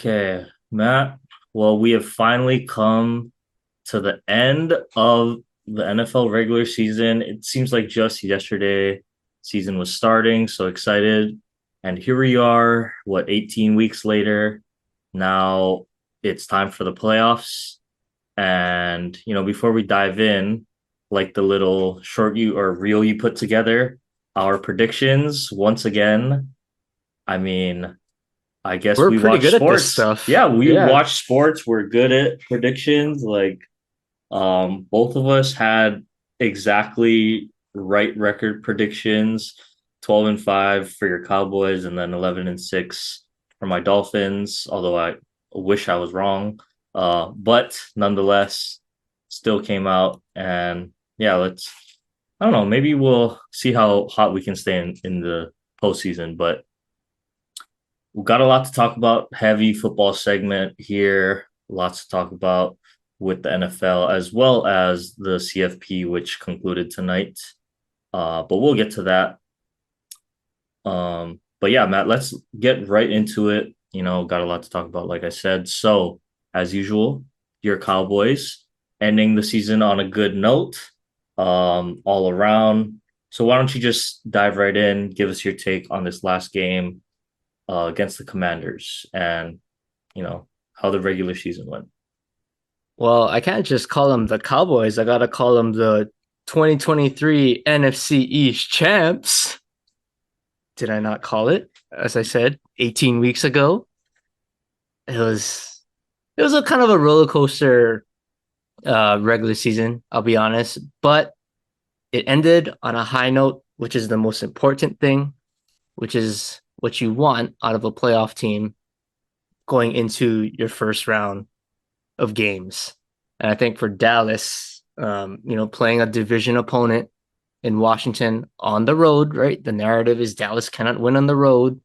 Okay, Matt. Well, we have finally come to the end of the NFL regular season. It seems like just yesterday season was starting, so excited. And here we are, 18 weeks later. Now it's time for the playoffs. And, before we dive in, like the little short you or reel you put together, our predictions once again. I mean, I guess We're we pretty watch good at this sports. stuff. Yeah, we Yeah. watch sports. We're good at predictions. Both of us had exactly right record predictions. 12-5 for your Cowboys and then 11-6 for my Dolphins, although I wish I was wrong. But nonetheless, still came out and yeah, I don't know, maybe we'll see how hot we can stay in the postseason, but we've got a lot to talk about. Heavy football segment here. Lots to talk about with the NFL as well as the CFP, which concluded tonight. But we'll get to that. But yeah, Matt, let's get right into it. Got a lot to talk about, like I said. So, as usual, your Cowboys ending the season on a good note, all around. So, why don't you just dive right in, give us your take on this last game against the Commanders and how the regular season went. Well, I can't just call them the Cowboys. I gotta call them the 2023 NFC East champs. Did I not call it? As I said, 18 weeks ago. It was it was a kind of a roller coaster regular season, I'll be honest. But it ended on a high note, which is the most important thing, which is what you want out of a playoff team going into your first round of games. And I think for Dallas, playing a division opponent in Washington on the road, right? The narrative is Dallas cannot win on the road,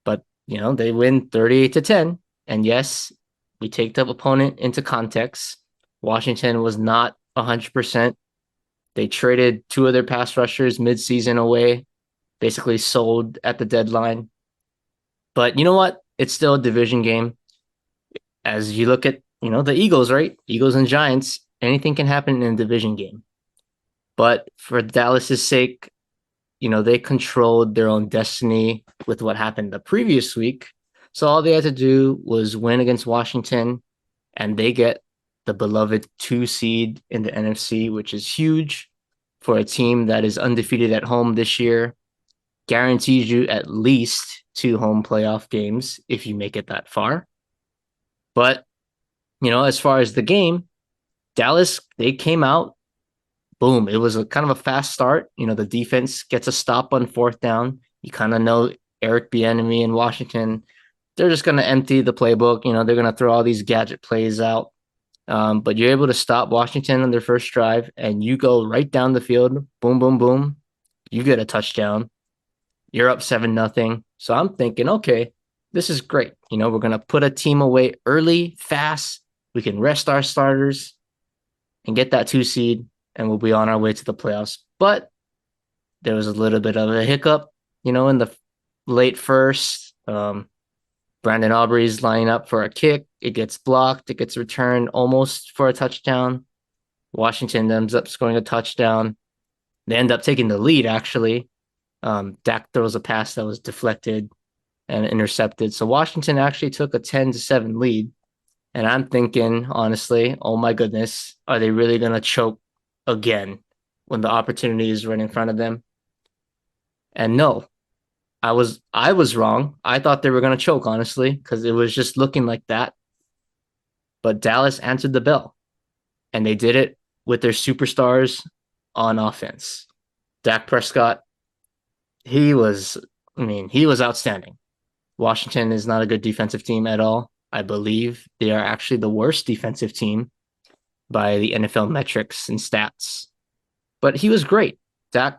but they win 38-10. And yes, we take the opponent into context. Washington was not 100%. They traded two of their pass rushers midseason away, basically sold at the deadline. But you know what? It's still a division game. As you look at, the Eagles, right? Eagles and Giants, anything can happen in a division game. But for Dallas's sake, they controlled their own destiny with what happened the previous week. So all they had to do was win against Washington, and they get the beloved 2 seed in the NFC, which is huge for a team that is undefeated at home this year. Guarantees you at least two home playoff games if you make it that far. But as far as the game, Dallas, they came out, boom. It was a kind of a fast start. The defense gets a stop on fourth down. You kind of know Eric Bieniemy in Washington, they're just going to empty the playbook. They're going to throw all these gadget plays out. But you're able to stop Washington on their first drive, and you go right down the field. Boom, boom, boom. You get a touchdown. You're up 7-0. So I'm thinking, okay, this is great. We're going to put a team away early, fast. We can rest our starters and get that 2 seed, and we'll be on our way to the playoffs. But there was a little bit of a hiccup, in the late first. Brandon Aubrey's lining up for a kick. It gets blocked. It gets returned almost for a touchdown. Washington ends up scoring a touchdown. They end up taking the lead, actually. Dak throws a pass that was deflected and intercepted. So Washington actually took a 10-7 lead. And I'm thinking, honestly, oh my goodness, are they really going to choke again when the opportunity is right in front of them? And no, I was wrong. I thought they were going to choke, honestly, because it was just looking like that. But Dallas answered the bell, and they did it with their superstars on offense. Dak Prescott, he was, he was outstanding. Washington is not a good defensive team at all. I believe they are actually the worst defensive team by the NFL metrics and stats. But he was great. Dak,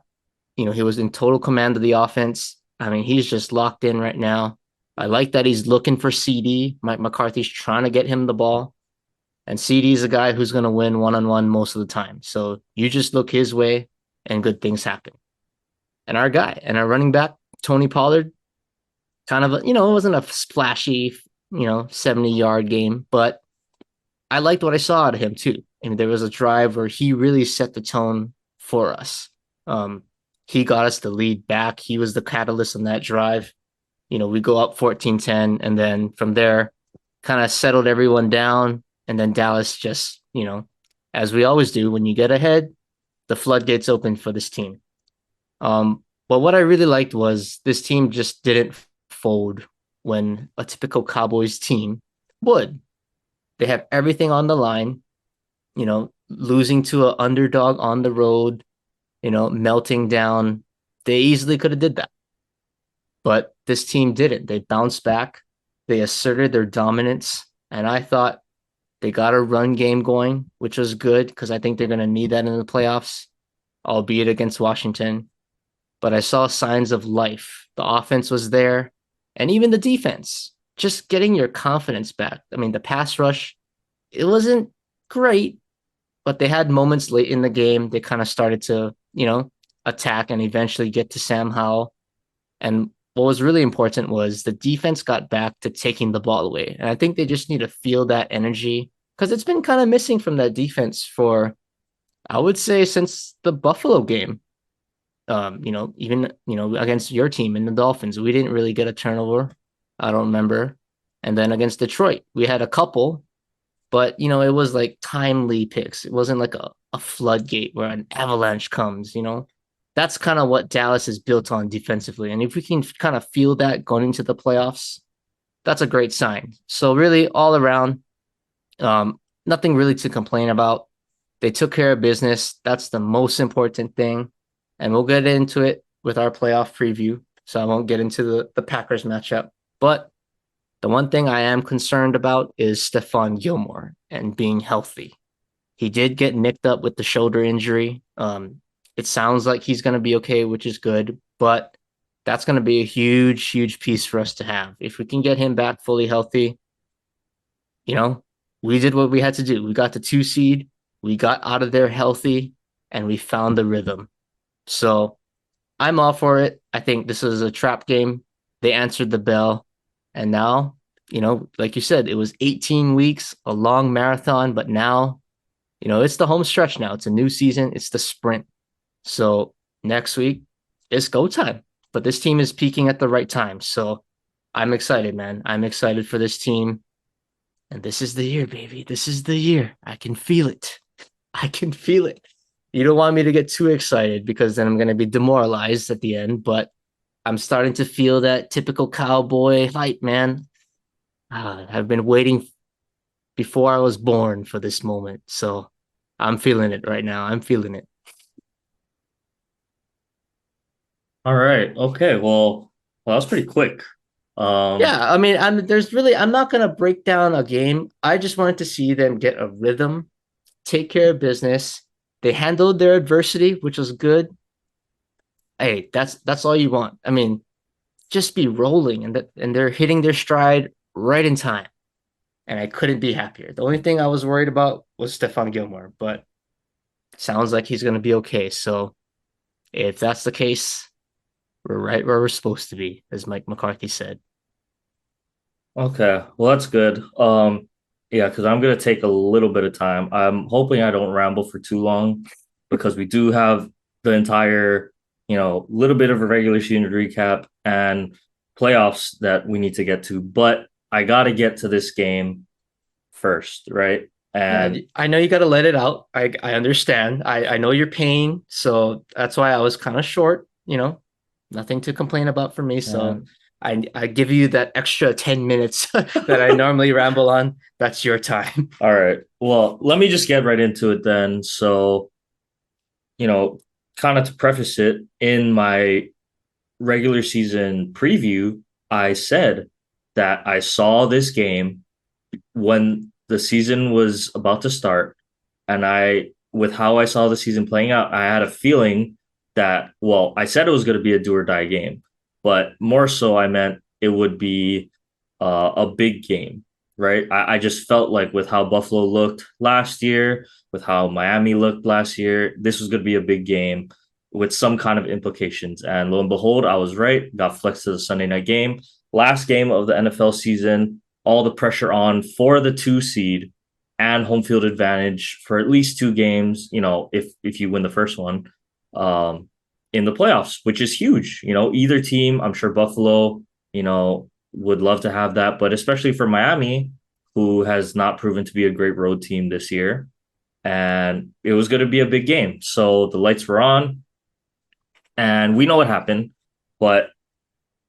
he was in total command of the offense. He's just locked in right now. I like that he's looking for CD. Mike McCarthy's trying to get him the ball. And CD is a guy who's going to win one-on-one most of the time. So you just look his way and good things happen. And our running back, Tony Pollard, kind of, it wasn't a splashy, 70-yard game, but I liked what I saw out of him too. I mean, there was a drive where he really set the tone for us. Um, he got us the lead back. He was the catalyst on that drive. We go up 14-10, and then from there, kind of settled everyone down. And then Dallas just, as we always do, when you get ahead, the floodgates open for this team. But what I really liked was this team just didn't fold when a typical Cowboys team would. They have everything on the line, losing to an underdog on the road, melting down. They easily could have did that. But this team didn't. They bounced back. They asserted their dominance. And I thought they got a run game going, which was good because I think they're going to need that in the playoffs, albeit against Washington. But I saw signs of life. The offense was there, and even the defense, just getting your confidence back. I mean, the pass rush, it wasn't great, but they had moments late in the game. They kind of started to, attack and eventually get to Sam Howell. And what was really important was the defense got back to taking the ball away. And I think they just need to feel that energy because it's been kind of missing from that defense for, I would say, since the Buffalo game. Even against your team in the Dolphins, we didn't really get a turnover. I don't remember. And then against Detroit, we had a couple, but it was like timely picks. It wasn't like a floodgate where an avalanche comes. That's kind of what Dallas is built on defensively. And if we can kind of feel that going into the playoffs, that's a great sign. So really, all around, nothing really to complain about. They took care of business. That's the most important thing. And we'll get into it with our playoff preview. So I won't get into the Packers matchup. But the one thing I am concerned about is Stephon Gilmore and being healthy. He did get nicked up with the shoulder injury. It sounds like he's going to be okay, which is good. But that's going to be a huge, huge piece for us to have. If we can get him back fully healthy, we did what we had to do. We got the 2 seed. We got out of there healthy, and we found the rhythm. So I'm all for it. I think this is a trap game. They answered the bell. And now, like you said, it was 18 weeks, a long marathon. But now, it's the home stretch now. It's a new season. It's the sprint. So next week, it's go time. But this team is peaking at the right time. So I'm excited, man. I'm excited for this team. And this is the year, baby. This is the year. I can feel it. I can feel it. You don't want me to get too excited because then I'm going to be demoralized at the end, but I'm starting to feel that typical Cowboy hype, man. I've been waiting before I was born for this moment. So I'm feeling it right now. I'm feeling it. All right. Okay. Well, that was pretty quick. Um, Yeah, I mean, I'm not going to break down a game. I just wanted to see them get a rhythm, take care of business. They handled their adversity, which was good. Hey, that's all you want. I mean, just be rolling and they're hitting their stride right in time. And I couldn't be happier. The only thing I was worried about was Stephon Gilmore, but sounds like he's going to be okay. So if that's the case, we're right where we're supposed to be, as Mike McCarthy said. okay. Well, that's good. Yeah, because I'm gonna take a little bit of time. I'm hoping I don't ramble for too long because we do have the entire, little bit of a regular season recap and playoffs that we need to get to. But I gotta get to this game first, right? Yeah, And I know you got to let it out. I understand. I know your pain, so that's why I was kind of short. Nothing to complain about for me. So and I give you that extra 10 minutes that I normally ramble on. That's your time. all right. Well, let me just get right into it then. So, you know, kind of to preface it, in my regular season preview, I said that I saw this game when the season was about to start. And with how I saw the season playing out, I had a feeling that, well, I said it was going to be a do or die game, but more so, I meant it would be a big game, right? I just felt like with how Buffalo looked last year, with how Miami looked last year, this was going to be a big game with some kind of implications. And lo and behold, I was right, got flexed to the Sunday night game, last game of the NFL season. all the pressure on for the 2 seed and home field advantage for at least 2 games, if you win the first one, um, in the playoffs, which is huge. Either team, I'm sure Buffalo, would love to have that, but especially for Miami, who has not proven to be a great road team this year. And it was going to be a big game. So the lights were on, and we know what happened. But,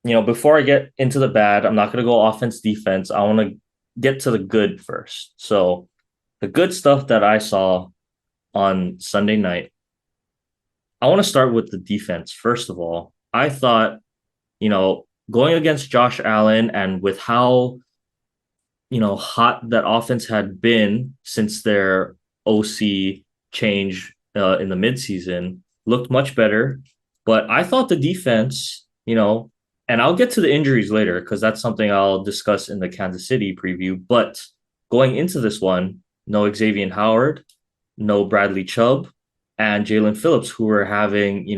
before I get into the bad, I'm not going to go offense, defense. I want to get to the good first. So the good stuff that I saw on Sunday night, I want to start with the defense. First of all, I thought, going against Josh Allen and with how, hot that offense had been since their OC change in the midseason, looked much better. But I thought the defense, and I'll get to the injuries later because that's something I'll discuss in the Kansas City preview. But going into this one, no Xavier Howard, no Bradley Chubb, and Jalen Phillips, who were having,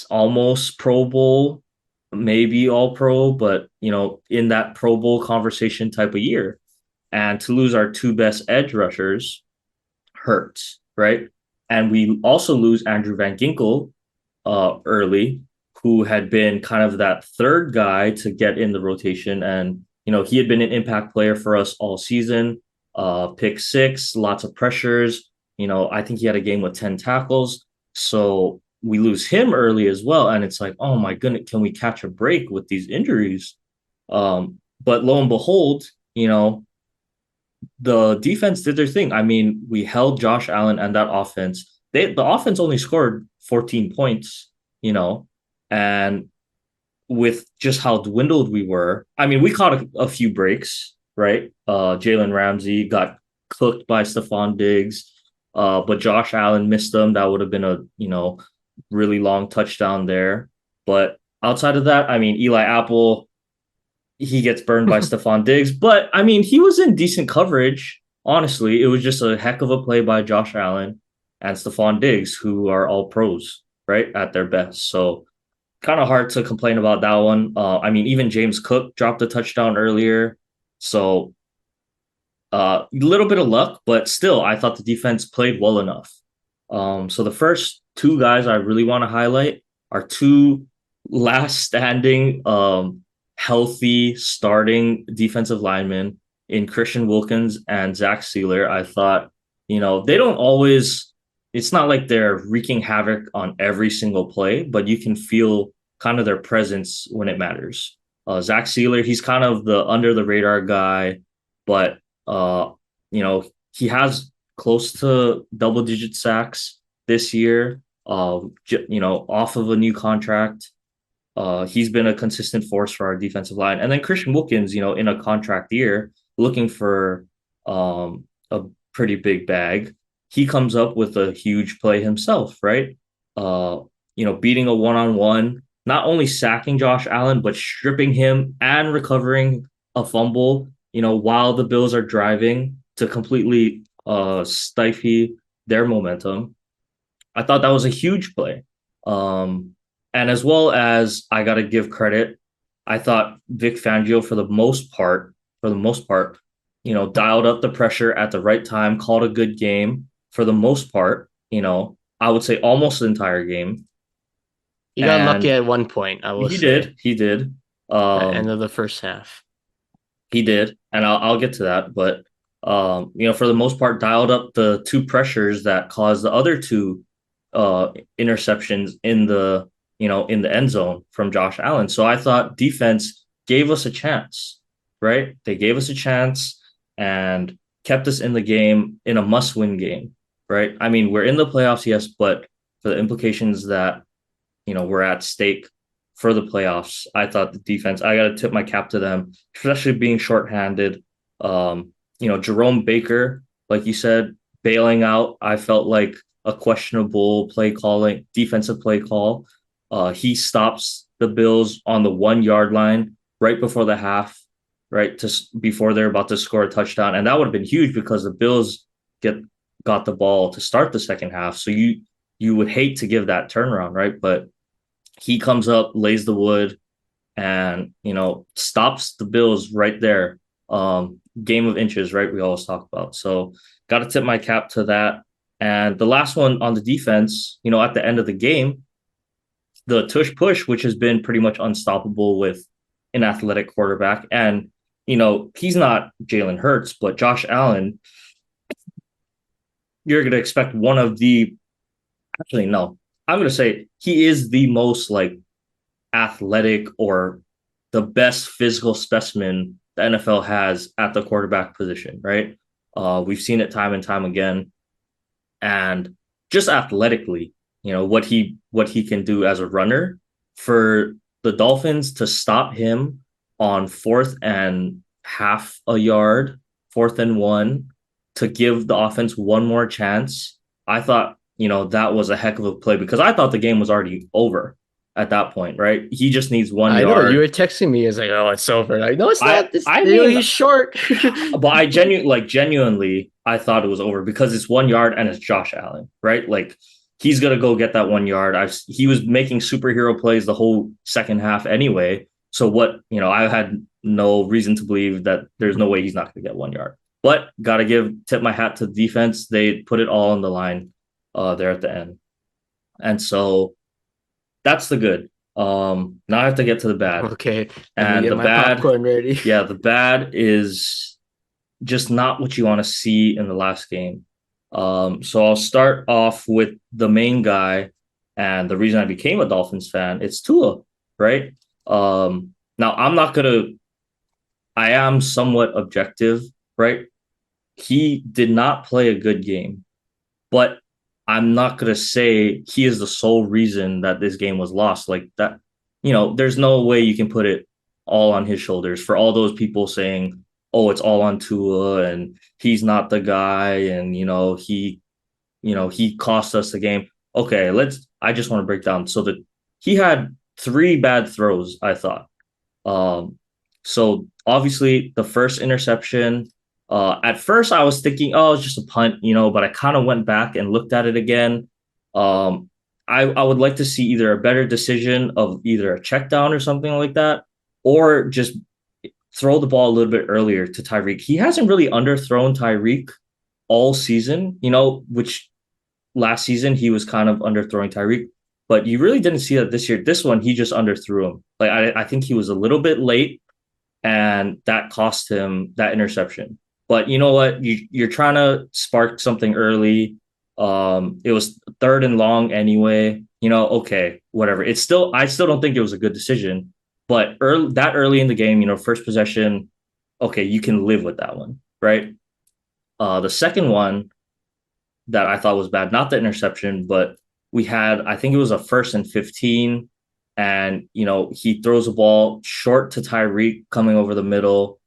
almost Pro Bowl, maybe all pro, but, in that Pro Bowl conversation type of year. And to lose our 2 best edge rushers hurts, right? And we also lose Andrew Van Ginkel early, who had been kind of that third guy to get in the rotation. And, he had been an impact player for us all season, pick six, lots of pressures. I think he had a game with 10 tackles. So we lose him early as well. And it's like, oh my goodness, can we catch a break with these injuries? But lo and behold, the defense did their thing. I mean, we held Josh Allen and that offense. The offense only scored 14 points, and with just how dwindled we were, I mean, we caught a few breaks, right? Jalen Ramsey got cooked by Stephon Diggs, but Josh Allen missed them. That would have been a really long touchdown there. But outside of that, I mean, Eli Apple, he gets burned by Stephon Diggs, but I mean, he was in decent coverage. Honestly, it was just a heck of a play by Josh Allen and Stephon Diggs, who are all pros, right, at their best. So kind of hard to complain about that one. I mean, even James Cook dropped a touchdown earlier. So a little bit of luck, but still, I thought the defense played well enough. So the first 2 guys I really want to highlight are 2 last standing healthy starting defensive linemen in Christian Wilkins and Zach Sealer. I thought, they don't always, it's not like they're wreaking havoc on every single play, but you can feel kind of their presence when it matters. Zach Sealer, he's kind of the under the radar guy, but, he has close to double digit sacks this year, off of a new contract. He's been a consistent force for our defensive line. And then Christian Wilkins, in a contract year, looking for a pretty big bag. He comes up with a huge play himself, right? Beating a one-on-one, not only sacking Josh Allen, but stripping him and recovering a fumble, while the Bills are driving to completely stifle their momentum. I thought that was a huge play. And as well as I got to give credit, I thought Vic Fangio, for the most part, dialed up the pressure at the right time, called a good game for the most part. I would say almost the entire game. He got lucky at one point, I will say. He did. At the end of the first half. He did, and I'll get to that. But for the most part, dialed up the 2 pressures that caused the other 2 interceptions in the end zone from Josh Allen. So I thought defense gave us a chance, right? They gave us a chance and kept us in the game, in a must-win game, right? I mean, we're in the playoffs, yes, but for the implications that, we're at stake for the playoffs, I thought the defense, I got to tip my cap to them, especially being shorthanded. Jerome Baker, like you said, bailing out, I felt like a questionable defensive play call. He stops the Bills on the 1-yard line right before the half, right, before they're about to score a touchdown. And that would have been huge because the Bills got the ball to start the second half. So you would hate to give that turnaround, right? But he comes up, lays the wood, and, stops the Bills right there Game of inches, right? We always talk about. So got to tip my cap to that. And the last one on the defense, at the end of the game, the tush push, which has been pretty much unstoppable with an athletic quarterback. And, he's not Jalen Hurts, but Josh Allen, you're going to expect one of the, actually, no, I'm going to say he is the most like athletic or the best physical specimen the NFL has at the quarterback position, right? We've seen it time and time again. And just athletically, what he can do as a runner for the Dolphins to stop him on fourth and half a yard, 4th and 1, to give the offense one more chance. I thought, that was a heck of a play because I thought the game was already over at that point, right? He just needs one I know you were yard. texting me as like, oh, it's over. Like, no, it's I not. This I mean, he's short. but genuinely, I thought it was over because it's 1 yard and it's Josh Allen, right? Like he's gonna go get that 1 yard. He was making superhero plays the whole second half anyway. So I had no reason to believe that there's no way he's not gonna get 1 yard. But gotta tip my hat to the defense. They put it all on the line there at the end. And so that's the good. Now I have to get to the bad. Okay, let me And get the my bad, popcorn ready. yeah, the bad is just not what you want to see in the last game. So I'll start off with the main guy and the reason I became a Dolphins fan. It's Tua, right? Now I'm not gonna. I am somewhat objective, right? He did not play a good game, but I'm not gonna say he is the sole reason that this game was lost. Like that, there's no way you can put it all on his shoulders for all those people saying, "Oh, it's all on Tua and he's not the guy," and he cost us the game. Okay, I just want to break down. So that he had three bad throws, I thought. Um, so obviously the first interception, at first I was thinking, oh, it's just a punt, but I kind of went back and looked at it again. Um, I would like to see either a better decision of either a check down or something like that, or just throw the ball a little bit earlier to Tyreek. He hasn't really underthrown Tyreek all season, which last season he was kind of underthrowing Tyreek, but you really didn't see that this year. This one, he just underthrew him. Like I think he was a little bit late, and that cost him that interception. But you know what? You're trying to spark something early. It was 3rd and long anyway. Okay, whatever. I still don't think it was a good decision. But early in the game, first possession, okay, you can live with that one, right? The second one that I thought was bad, not the interception, but we had, I think it was a 1st and 15, and he throws a ball short to Tyreek coming over the middle.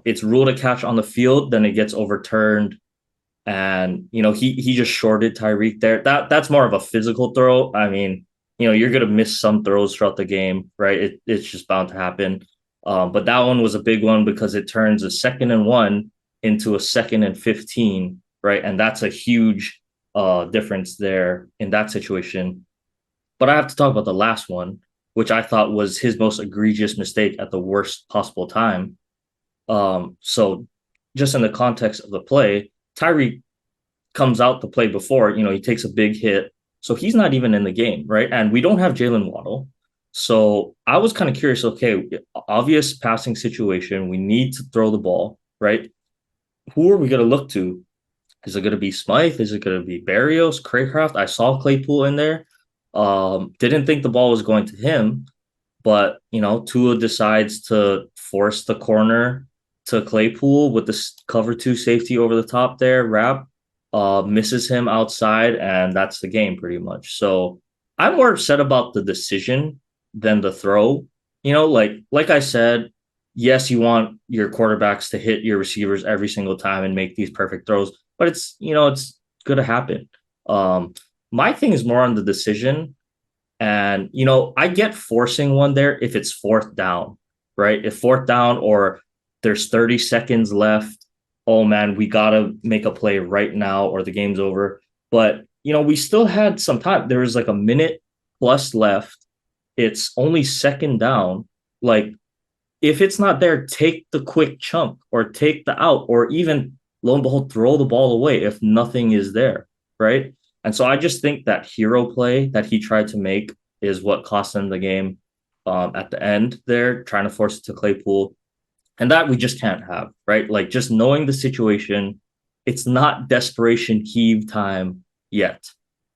It's ruled a catch on the field, then it gets overturned, and he just shorted Tyreek there. That's more of a physical throw. I mean, you're gonna miss some throws throughout the game, right? It's just bound to happen. But that one was a big one because it turns a 2nd and 1 into a 2nd and 15, right? And that's a huge difference there in that situation. But I have to talk about the last one, which I thought was his most egregious mistake at the worst possible time. So just in the context of the play, Tyreek comes out the play before, he takes a big hit. So he's not even in the game, right? And we don't have Jalen Waddle. So I was kind of curious, okay, obvious passing situation. We need to throw the ball, right? Who are we going to look to? Is it going to be Smythe? Is it going to be Barrios, Craycraft? I saw Claypool in there. Didn't think the ball was going to him, but Tua decides to force the corner to Claypool with the cover 2 safety over the top there, wrap, misses him outside, and that's the game pretty much. So I'm more upset about the decision than the throw. Like I said, yes, you want your quarterbacks to hit your receivers every single time and make these perfect throws, but it's going to happen. My thing is more on the decision. And, I get forcing one there if it's 4th down, right? If 4th down or there's 30 seconds left, oh man, we got to make a play right now or the game's over. But, we still had some time. There was like a minute plus left. It's only 2nd down. Like, if it's not there, take the quick chunk or take the out, or even lo and behold, throw the ball away if nothing is there, right? And so I just think that hero play that he tried to make is what cost him the game at the end there, trying to force it to Claypool. And that we just can't have, right? Like just knowing the situation, it's not desperation heave time yet,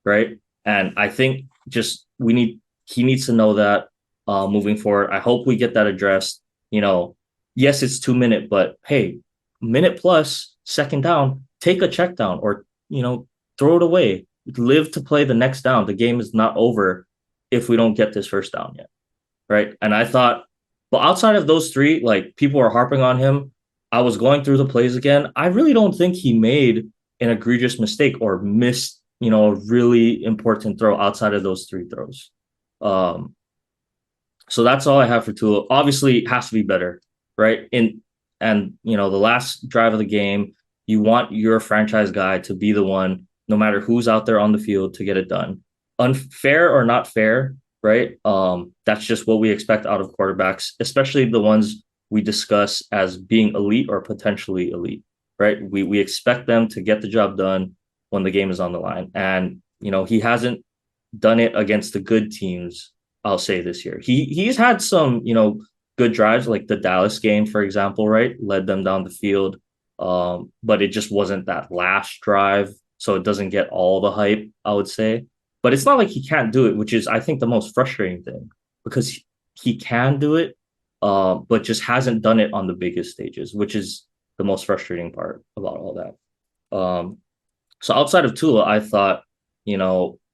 right? And I think just he needs to know that moving forward. I hope we get that addressed. You know, yes, it's 2 minute, but hey, minute plus, second down, take a check down or, throw it away. Live to play the next down. The game is not over if we don't get this first down yet, right? And I thought, but outside of those three, like people are harping on him. I was going through the plays again. I really don't think he made an egregious mistake or missed, a really important throw outside of those three throws. Um, so that's all I have for Tua. Obviously, it has to be better, right? The last drive of the game, you want your franchise guy to be the one, no matter who's out there on the field, to get it done. Unfair or not fair, right? That's just what we expect out of quarterbacks, especially the ones we discuss as being elite or potentially elite, right? We expect them to get the job done when the game is on the line. And, he hasn't done it against the good teams, I'll say this year. He's had some, good drives, like the Dallas game, for example, right? Led them down the field. But it just wasn't that last drive. So it doesn't get all the hype, I would say. But it's not like he can't do it, which is, I think, the most frustrating thing, because he can do it, but just hasn't done it on the biggest stages, which is the most frustrating part about all that. So outside of Tua, I thought,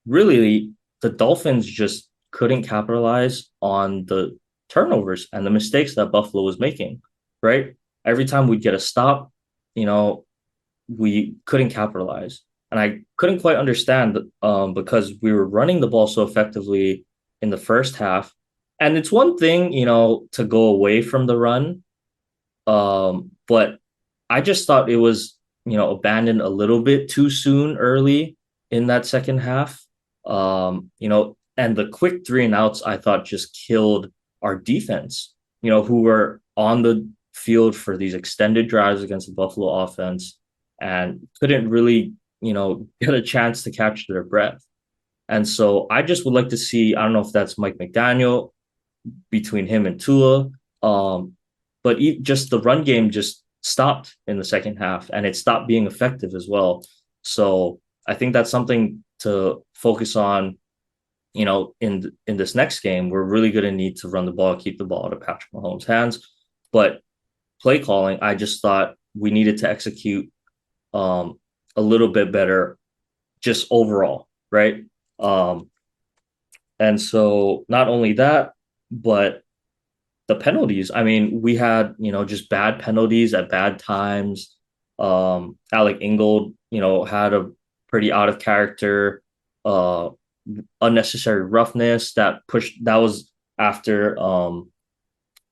really the Dolphins just couldn't capitalize on the turnovers and the mistakes that Buffalo was making, right? Every time we'd get a stop, we couldn't capitalize. And I couldn't quite understand because we were running the ball so effectively in the first half. And it's one thing, to go away from the run. But I just thought it was, abandoned a little bit too soon early in that second half. And the quick 3-and-outs, I thought, just killed our defense, who were on the field for these extended drives against the Buffalo offense and couldn't really, get a chance to catch their breath. And so I just would like to see, I don't know if that's Mike McDaniel between him and Tua, but just the run game just stopped in the second half and it stopped being effective as well. So I think that's something to focus on, in this next game. We're really going to need to run the ball, keep the ball out of Patrick Mahomes' hands. But play calling, I just thought we needed to execute a little bit better just overall, right? And so not only that, but the penalties. I mean, we had, just bad penalties at bad times. Alec Ingold, had a pretty out of character, unnecessary roughness that was after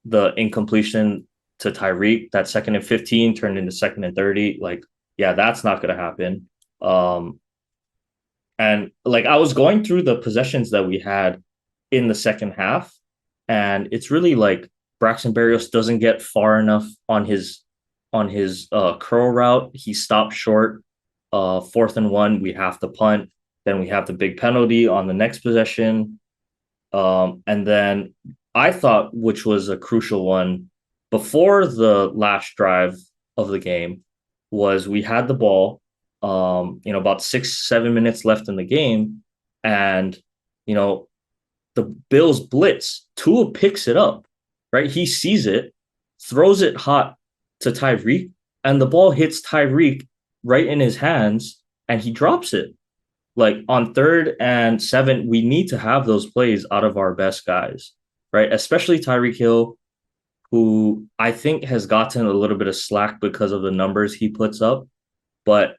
the incompletion to Tyreek. That 2nd and 15 turned into 2nd and 30. Like, yeah, that's not going to happen. And like I was going through the possessions that we had in the second half, and it's really like Braxton Berrios doesn't get far enough on his curl route. He stopped short. 4th and 1, we have to punt. Then we have the big penalty on the next possession. And then I thought, which was a crucial one before the last drive of the game, was we had the ball, about 6-7 minutes left in the game. And, the Bills blitz. Tua picks it up, right? He sees it, throws it hot to Tyreek, and the ball hits Tyreek right in his hands, and he drops it. Like on 3rd and 7, we need to have those plays out of our best guys, right? Especially Tyreek Hill, who I think has gotten a little bit of slack because of the numbers he puts up. But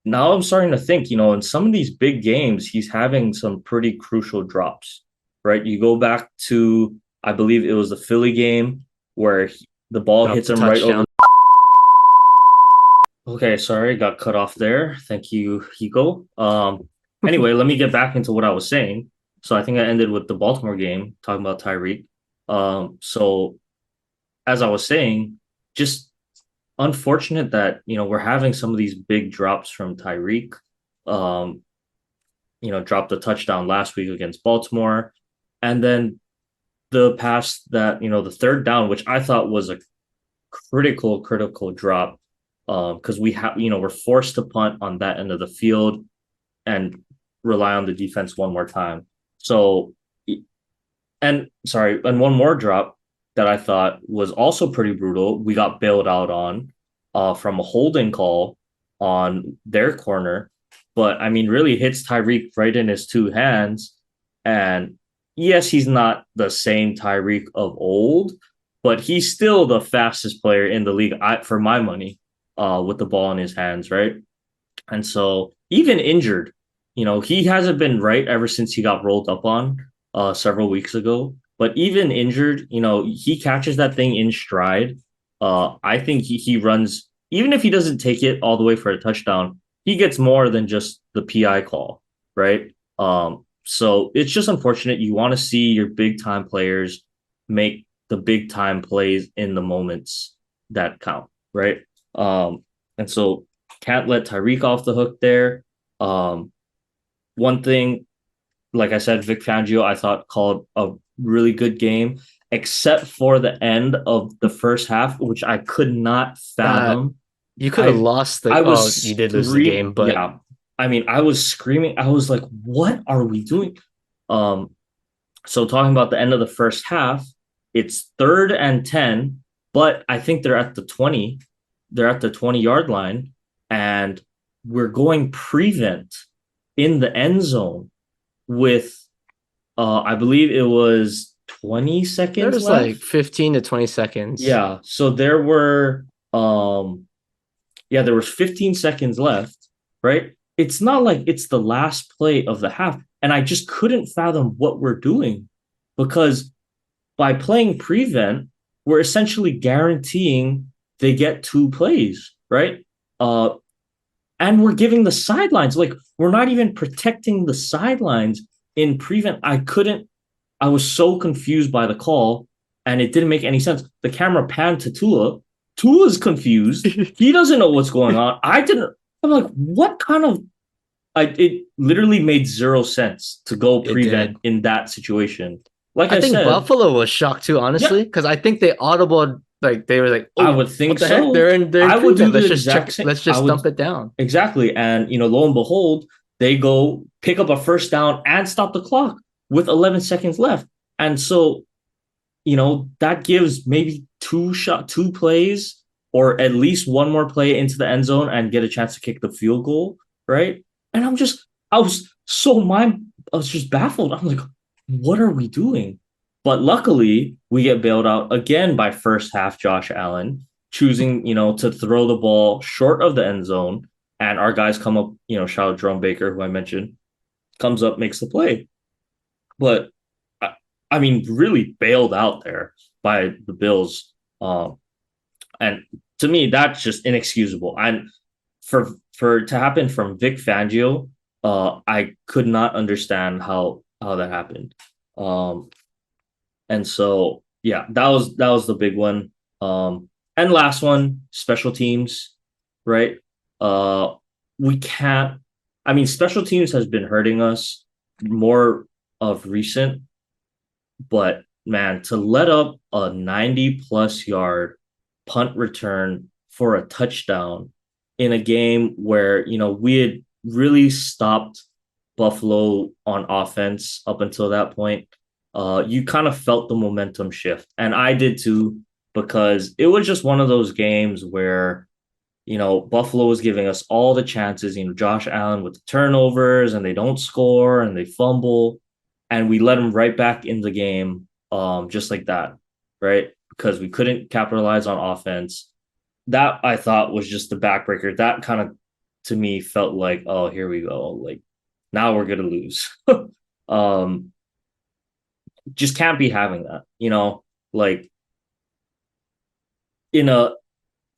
now I'm starting to think, in some of these big games, he's having some pretty crucial drops, right? You go back to, I believe it was the Philly game where the ball hits him right over. Okay, sorry, got cut off there. Thank you, Hiko. Anyway, let me get back into what I was saying. So I think I ended with the Baltimore game, talking about Tyreek. So as I was saying, just unfortunate that we're having some of these big drops from Tyreek. Um, dropped a touchdown last week against Baltimore, and then the pass that the third down, which I thought was a critical drop, because we have we're forced to punt on that end of the field and rely on the defense one more time. So, and sorry, and one more drop that I thought was also pretty brutal. We got bailed out on from a holding call on their corner, but I mean, really hits Tyreek right in his two hands. And yes, he's not the same Tyreek of old, but he's still the fastest player in the league, for my money, with the ball in his hands, right? And so, even injured, he hasn't been right ever since he got rolled up on several weeks ago. But even injured, he catches that thing in stride. I think he runs, even if he doesn't take it all the way for a touchdown, he gets more than just the PI call, right? So it's just unfortunate. You want to see your big time players make the big time plays in the moments that count, right? And so can't let Tyreek off the hook there. One thing, like I said, Vic Fangio, I thought called a really good game, except for the end of the first half, which I could not Uh, fathom. you could have I lost the. I Oh, was you did lose the game, but yeah. I mean, I was screaming. I was like, "What are we doing?" Um, so talking about the end of the first half, it's 3rd and 10, but I think they're at the 20. They're at the 20-yard line, and we're going prevent in the end zone with I believe it was 20 seconds there's like left. 15 to 20 seconds. Yeah. So there were there was 15 seconds left, right? It's not like it's the last play of the half. And I just couldn't fathom what we're doing, because by playing prevent, we're essentially guaranteeing they get 2 plays, right? And we're giving the sidelines, like, we're not even protecting the sidelines in prevent. I was so confused by the call, and it didn't make any sense. The camera panned to Tua. Tua's confused. He doesn't know what's going on. I didn't. I'm like, what kind of? It literally made zero sense to go It did. prevent in that situation. Like I I think said, Buffalo was shocked too, yeah, honestly, because I think they audible like they were like, I "Oh, would think what the heck? so. They're in I would do prevent. the Let's just exact check. same. Let's I just would dump it down." exactly, and lo and behold, they go pick up a first down and stop the clock with 11 seconds left, and so that gives maybe 2 plays, or at least one more play into the end zone and get a chance to kick the field goal, right? And I was just baffled. I'm like, what are we doing? But luckily, we get bailed out again by first half Josh Allen choosing, to throw the ball short of the end zone, and our guys come up, shout out Jerome Baker, who I mentioned, comes up, makes the play. But I mean, really bailed out there by the Bills. And to me, that's just inexcusable. And for to happen from Vic Fangio, I could not understand how that happened. Um, and so yeah, that was the big one. And last one, special teams, right? Uh, we can't. I mean, special teams has been hurting us more of recent, but man, to let up a 90 plus yard punt return for a touchdown in a game where, we had really stopped Buffalo on offense up until that point, you kind of felt the momentum shift. And I did too, because it was just one of those games where, Buffalo was giving us all the chances, Josh Allen with the turnovers, and they don't score and they fumble, and we let them right back in the game, just like that, right? Because we couldn't capitalize on offense. That I thought was just the backbreaker. That kind of, to me, felt like, oh, here we go. Like, now we're gonna lose. um, just can't be having that, like, in a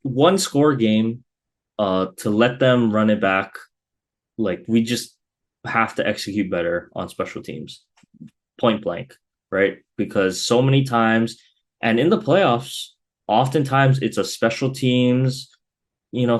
one score game, to let them run it back. Like, we just have to execute better on special teams, point blank, right? Because so many times, and in the playoffs, oftentimes it's a special teams,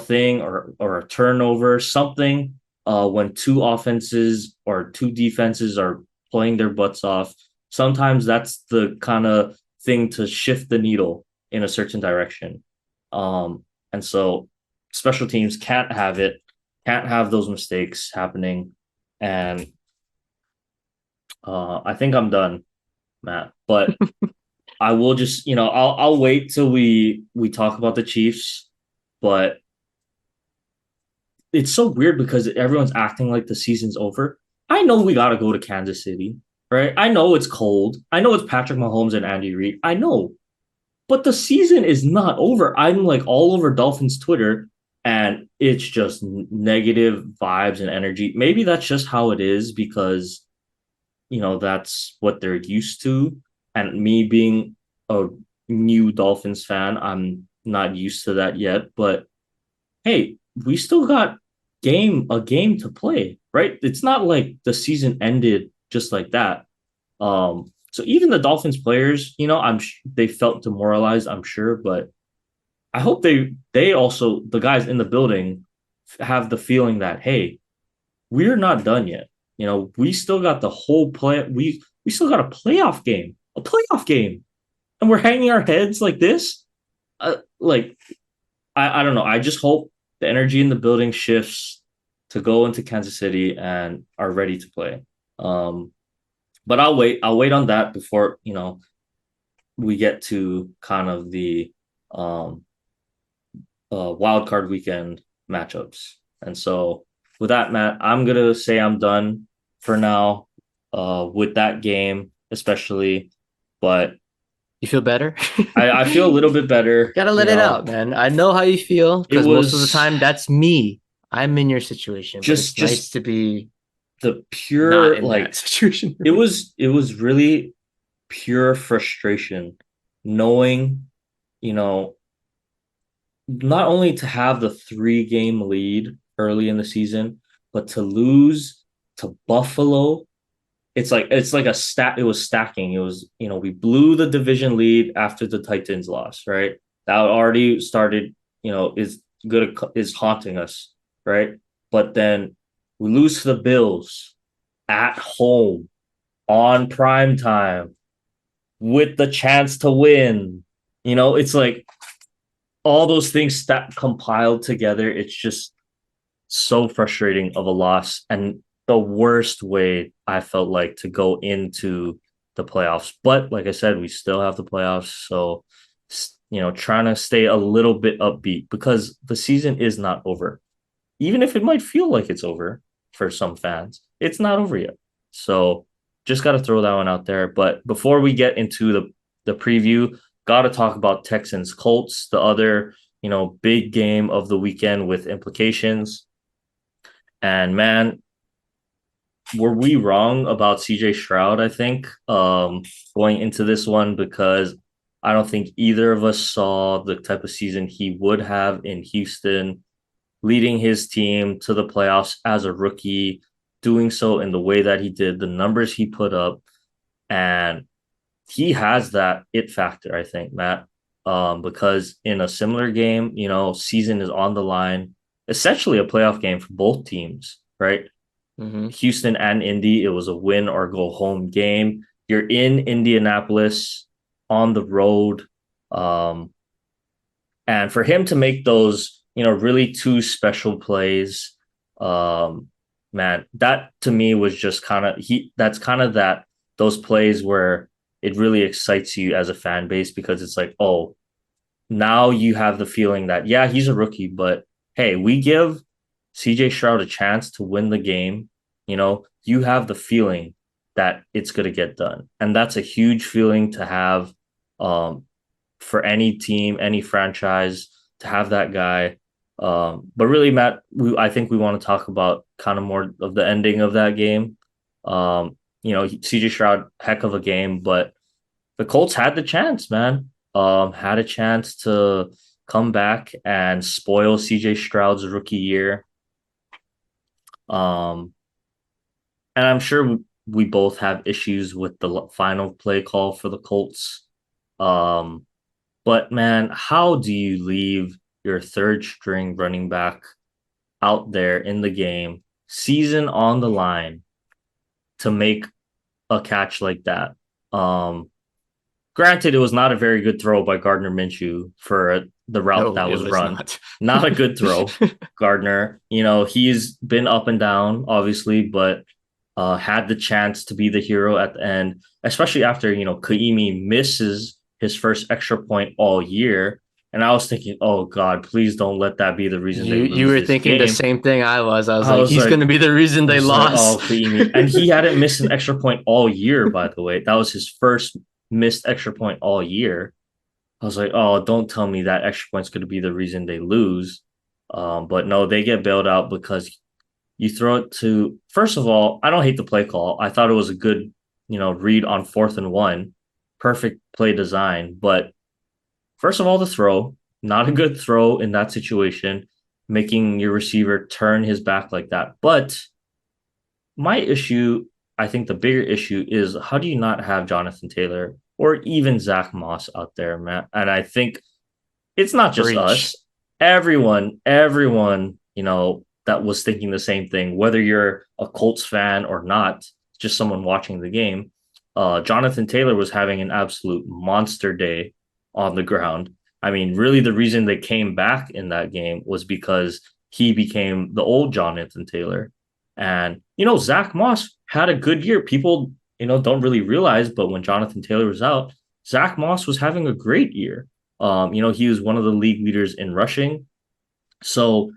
thing or a turnover, something when two offenses or two defenses are playing their butts off. Sometimes that's the kind of thing to shift the needle in a certain direction. And so special teams can't have it, can't have those mistakes happening. And I think I'm done, Matt. But I will just, I'll wait till we talk about the Chiefs. But it's so weird because everyone's acting like the season's over. I know we got to go to Kansas City, right? I know it's cold. I know it's Patrick Mahomes and Andy Reid. I know, but the season is not over. I'm like all over Dolphins Twitter, and it's just negative vibes and energy. Maybe that's just how it is because that's what they're used to. And me being a new Dolphins fan, I'm not used to that yet. But hey, we still got a game to play, right? It's not like the season ended just like that. So even the Dolphins players, they felt demoralized, I'm sure, but I hope they also the guys in the building have the feeling that hey, we're not done yet. We still got the whole play. We still got a playoff game, and we're hanging our heads like this. Like I don't know. I just hope the energy in the building shifts to go into Kansas City and are ready to play. But I'll wait. I'll wait on that before we get to kind of the wild card weekend matchups. And so with that, Matt, I'm gonna say I'm done for now. With that game, especially, but You feel better? I feel a little bit better. Gotta let it out, man. I know how you feel It because most of the was time that's me. I'm in your situation, but it's nice just to be the not pure in that like situation. it was really pure frustration knowing, you know, not only to have the 3 game lead early in the season, but to lose to Buffalo. It's like a stat. It was stacking. It was, we blew the division lead after the Titans lost, right? That already started, is haunting us, right? But then we lose to the Bills at home on prime time with the chance to win. It's like all those things compiled together. It's just so frustrating of a loss and the worst way I felt like to go into the playoffs. But like I said, we still have the playoffs. So, trying to stay a little bit upbeat because the season is not over. Even if it might feel like it's over for some fans, it's not over yet. So just got to throw that one out there. But before we get into the preview, got to talk about Texans Colts, the other, big game of the weekend with implications. And man, were we wrong about CJ Stroud, I think, going into this one because I don't think either of us saw the type of season he would have in Houston, leading his team to the playoffs as a rookie, doing so in the way that he did, the numbers he put up, and he has that it factor, I think, Matt. Because in a similar game, season is on the line, essentially a playoff game for both teams, right? Mm-hmm. Houston and Indy, it was a win or go home game. You're in Indianapolis on the road. And for him to make those, really two special plays, man, that to me was just that's kind of that those plays where it really excites you as a fan base because it's like, oh, now you have the feeling that, yeah, he's a rookie, but hey, we give CJ Stroud a chance to win the game. You have the feeling that it's going to get done. And that's a huge feeling to have for any team, any franchise to have that guy. But really, Matt, I think we want to talk about kind of more of the ending of that game. CJ Stroud, heck of a game, but the Colts had the chance, man. Had a chance to come back and spoil CJ Stroud's rookie year. Um, and I'm sure we both have issues with the final play call for the Colts. Um, But man, how do you leave your third string running back out there in the game, season on the line, to make a catch like that? Um, Granted, it was not a very good throw by Gardner Minshew for the route No, that it was was run. not. Not a good throw. Gardner, he's been up and down, obviously, but had the chance to be the hero at the end, especially after, Kaimi misses his first extra point all year. And I was thinking, oh God, please don't let that be the reason they You lose were this thinking the game. same thing I was. I was I like, was he's like, going to be the reason I they was like, oh, lost. Kaimi. And he hadn't missed an extra point all year, by the way. That was his first missed extra point all year. I was like, oh, don't tell me that extra point's going to be the reason they lose. But no, they get bailed out because you throw it to, first of all, I don't hate the play call. I thought it was a good, read on 4th and 1. Perfect play design. But first of all, the throw, not a good throw in that situation, making your receiver turn his back like that. But my issue, I think the bigger issue is, how do you not have Jonathan Taylor or even Zach Moss out there, man? And I think it's not just Breach. us. Everyone, that was thinking the same thing, whether you're a Colts fan or not, just someone watching the game. Jonathan Taylor was having an absolute monster day on the ground. I mean, really, the reason they came back in that game was because he became the old Jonathan Taylor. And, Zach Moss had a good year. People, don't really realize, but when Jonathan Taylor was out, Zach Moss was having a great year. He was one of the league leaders in rushing. So,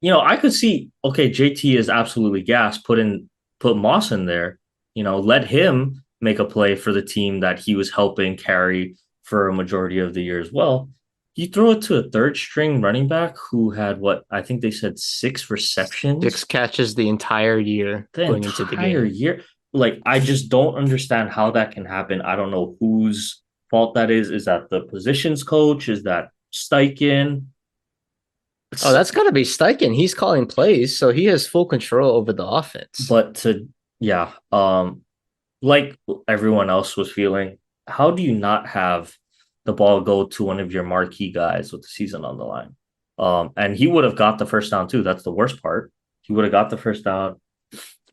I could see, okay, JT is absolutely gas. Put Moss in there, let him make a play for the team that he was helping carry for a majority of the year as well. You throw it to a third string running back who had what I think they said 6 receptions 6 catches the entire year the going into the entire game. year. Like, I just don't understand how that can happen. I don't know whose fault that is. Is that the positions coach? Is that Steichen? Oh, that's got to be Steichen. He's calling plays, so he has full control over the offense. But yeah, like everyone else was feeling, how do you not have the ball go to one of your marquee guys with the season on the line? And he would have got the first down too. That's the worst part. He would have got the first down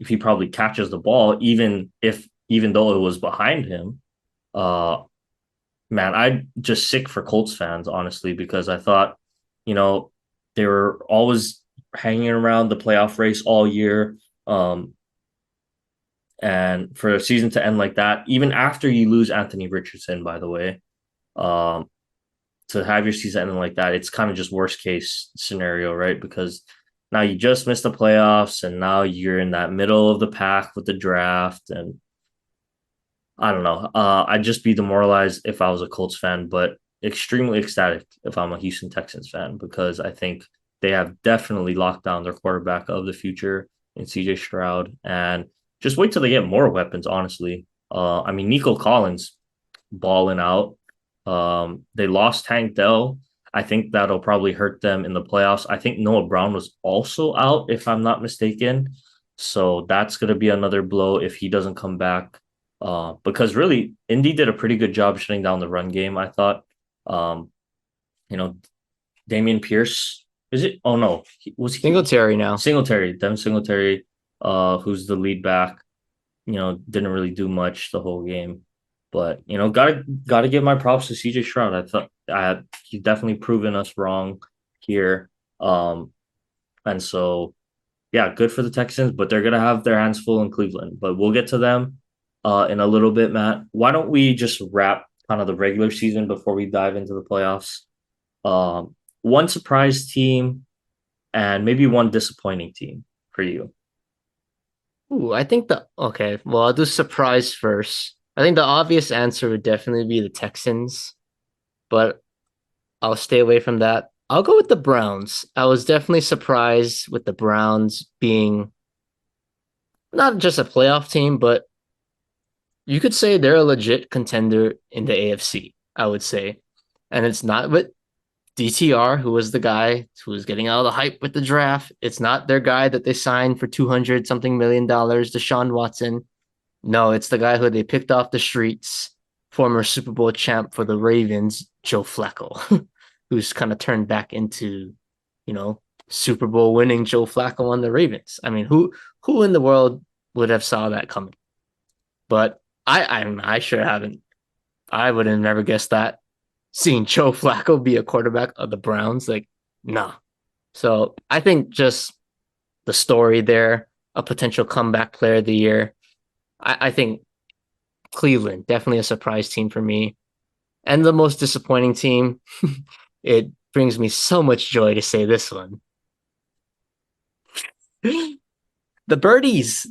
if he probably catches the ball, even though it was behind him. Uh, man, I'm just sick for Colts fans, honestly, because I thought, you know, they were always hanging around the playoff race all year. Um, and for a season to end like that, even after you lose Anthony Richardson, by the way, um, to have your season ending like that, it's kind of just worst case scenario, right? Because now you just missed the playoffs and now you're in that middle of the pack with the draft. And I don't know. I'd just be demoralized if I was a Colts fan, but extremely ecstatic if I'm a Houston Texans fan, because I think they have definitely locked down their quarterback of the future in CJ Stroud. And just wait till they get more weapons, honestly. I mean, Nico Collins balling out. They lost Tank Dell. I think that'll probably hurt them in the playoffs. I think Noah Brown was also out, if I'm not mistaken. So that's going to be another blow if he doesn't come back. Because really, Indy did a pretty good job shutting down the run game, I thought. Um, you know, Damian Pierce, is it? Oh no, was he Singletary now. Singletary? Devin Singletary, who's the lead back. Didn't really do much the whole game, but gotta give my props to CJ Stroud. I thought he's definitely proven us wrong here. And so yeah, good for the Texans, but they're gonna have their hands full in Cleveland. But we'll get to them in a little bit, Matt. Why don't we just wrap kind of the regular season before we dive into the playoffs? One surprise team and maybe one disappointing team for you. Ooh, I think okay. Well, I'll do surprise first. I think the obvious answer would definitely be the Texans, but I'll stay away from that. I'll go with the Browns. I was definitely surprised with the Browns being not just a playoff team, but you could say they're a legit contender in the AFC, I would say. And it's not with DTR, who was the guy who was getting all the hype with the draft. It's not their guy that they signed for 200 something $1 million, Deshaun Watson. No, it's the guy who they picked off the streets former Super Bowl champ for the Ravens, Joe Flacco, who's kind of turned back into, you know, Super Bowl winning Joe Flacco on the Ravens. I mean, who in the world would have saw that coming? But I sure haven't. I would have never guessed that. Seeing Joe Flacco be a quarterback of the Browns, like, nah. So I think just the story there, a potential comeback player of the year. I think Cleveland, definitely a surprise team for me. And the most disappointing team, it brings me so much joy to say this one. The birdies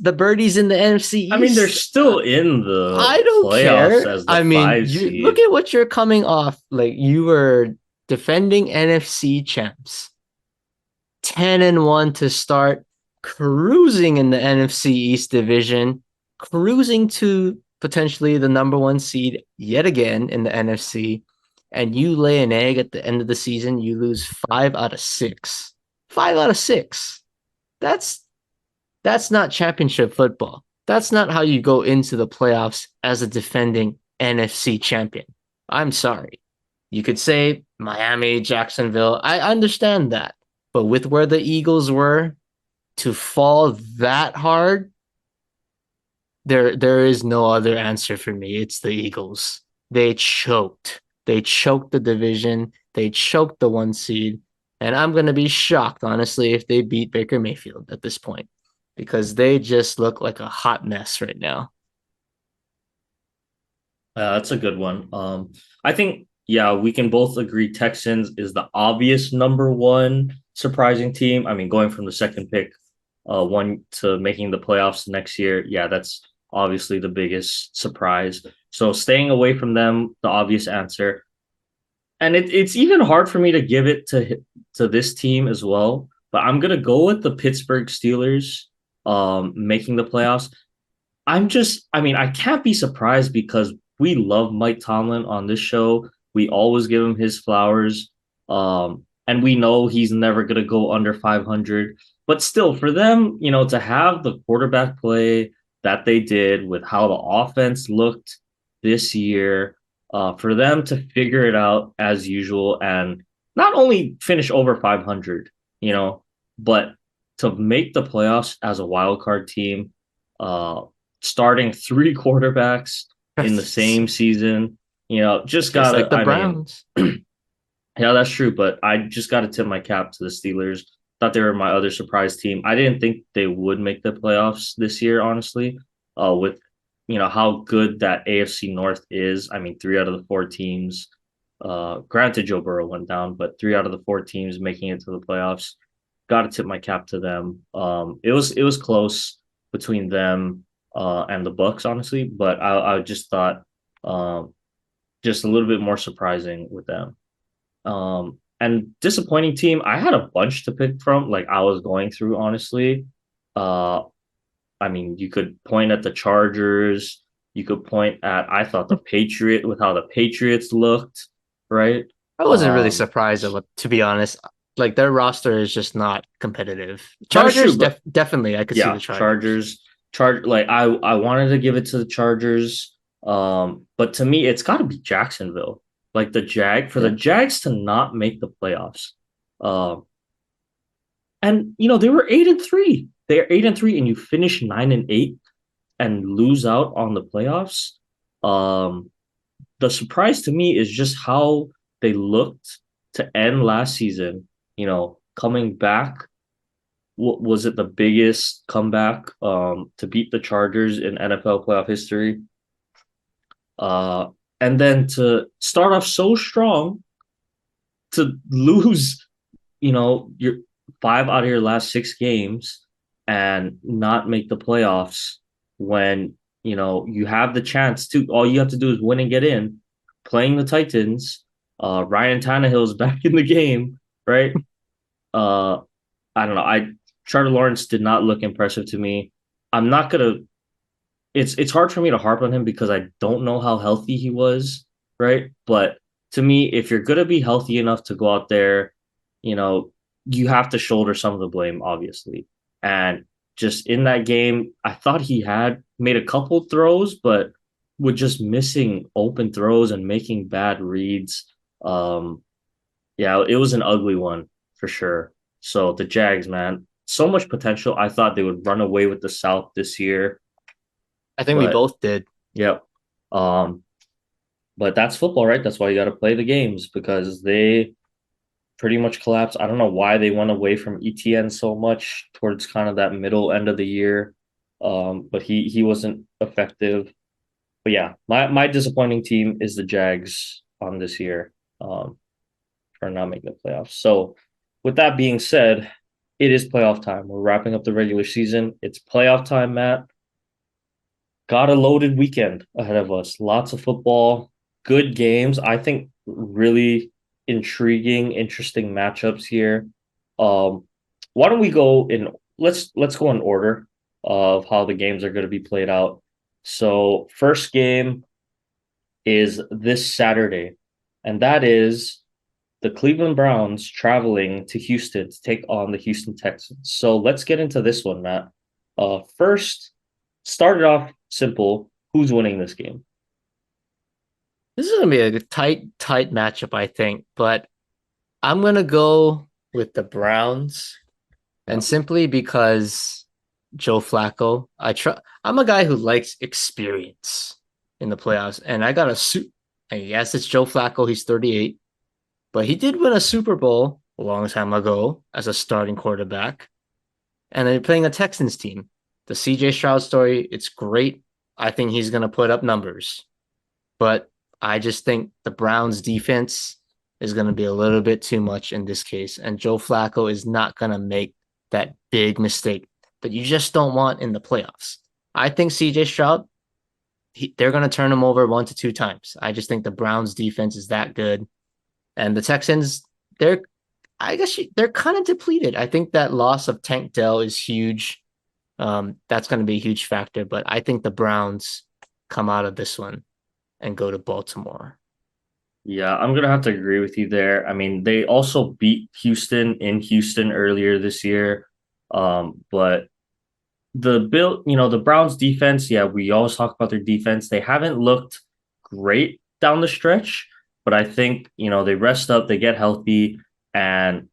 in the NFC I mean, they're East. still in the I don't playoffs care. as the I mean, five you look seed. at what you're coming off. Like you were defending NFC champs, 10-1 to start, cruising in the NFC East division, cruising to potentially the number one seed yet again in the NFC. And you lay an egg at the end of the season, you lose 5 out of 6. 5 out of 6. That's that's not championship football. That's not how you go into the playoffs as a defending NFC champion. I'm sorry. You could say Miami, Jacksonville. I understand that. But with where the Eagles were, to fall that hard, there is no other answer for me. It's the Eagles. They choked. They choked the division. They choked the one seed. And I'm gonna be shocked, honestly, if they beat Baker Mayfield at this point. Because they just look like a hot mess right now. That's a good one. I think, yeah, we can both agree Texans is the obvious number one surprising team. I mean, going from the second pick, one to making the playoffs next year, yeah, that's obviously the biggest surprise. So staying away from them, the obvious answer. And it's even hard for me to give it to this team as well. But I'm gonna go with the Pittsburgh Steelers, making the playoffs. I mean, I can't be surprised because we love Mike Tomlin on this show. We always give him his flowers. And we know he's never going to go under 500. But still, for them, to have the quarterback play that they did with how the offense looked this year, for them to figure it out as usual and not only finish over 500, but to make the playoffs as a wild card team, uh, starting three quarterbacks in the Just same season. Just like gotta, the I mean, Browns. yeah, that's true, but I just gotta tip my cap to the Steelers. Thought they were my other surprise team. I didn't think they would make the playoffs this year, honestly. With how good that AFC North is. I mean, three out of the four teams. Granted, Joe Burrow went down, but three out of the four teams making it to the playoffs. Got to tip my cap to them. It was close between them and the Bucks, honestly, but I just thought just a little bit more surprising with them. And disappointing team, I had a bunch to pick from, like I was going through, honestly. Uh, I mean, you could point at the Chargers. You could point at, I thought the with how the Patriots looked, right? I wasn't really Um, surprised of it, to be honest. Like their roster is just not competitive. that's true, Chargers, but definitely, I could see the yeah, Chargers. like I wanted to give it to the Chargers. But to me, it's got to be Jacksonville. Like the Yeah, Jags to not make the playoffs. Um, and they were 8-3. They are 8-3, and you finish 9-8 and lose out on the playoffs. Um, the surprise to me is just how they looked to end last season. Coming back, what was it, the biggest comeback to beat the Chargers in NFL playoff history? Uh, and then to start off so strong to lose, your five out of your last six games and not make the playoffs when, you have the chance to, all you have to do is win and get in, playing the Titans. Ryan Tannehill's back in the game, right? Uh, I don't know. Trevor Lawrence did not look impressive to me. I'm not gonna. It's hard for me to harp on him because I don't know how healthy he was, right? But to me, if you're gonna be healthy enough to go out there, you know, you have to shoulder some of the blame, obviously. And just in that game, I thought he had made a couple throws, but with just missing open throws and making bad reads. Um, yeah, it was an ugly one for sure. So the Jags, man, so much potential. I thought they would run away with the South this year, I think we but both did. yep. Um, but that's football, right? That's why you got to play the games because they pretty much collapsed. I don't know why they went away from ETN so much towards kind of that middle end of the year. But he wasn't effective. But yeah, my disappointing team is the Jags on this year. For not making the playoffs. So, with that being said, it is playoff time. We're wrapping up the regular season. It's playoff time, Matt. Got a loaded weekend ahead of us. Lots of football, good games. I think really intriguing, interesting matchups here. Um, why don't we go in? Let's go in order of how the games are going to be played out. So, first game is this Saturday, and that is the Cleveland Browns traveling to Houston to take on the Houston Texans. So let's get into this one, Matt. First, started off simple. Who's winning this game? This is gonna be a tight matchup, I think, but I'm gonna go with the Browns, Yeah. and simply because Joe Flacco, I'm a guy who likes experience in the playoffs, and I got a suit. Yes, it's Joe Flacco. He's 38, but he did win a Super Bowl a long time ago as a starting quarterback, and they're playing a Texans team. The CJ Stroud story, it's great. I think he's gonna put up numbers, but I just think the Browns defense is going to be a little bit too much in this case. And Joe Flacco is not going to make that big mistake that you just don't want in the playoffs. I think CJ Stroud, they're going to turn him over 1 to 2 times. I just think the Browns defense is that good. And the Texans, they're, I guess they're kind of depleted. I think that loss of Tank Dell is huge. That's going to be a huge factor. But I think the Browns come out of this one and go to Baltimore. Yeah, I'm gonna have to agree with you there. I mean, they also beat Houston in Houston earlier this year. But the Browns defense, yeah, we always talk about their defense. They haven't looked great down the stretch, but I think, they rest up, they get healthy, and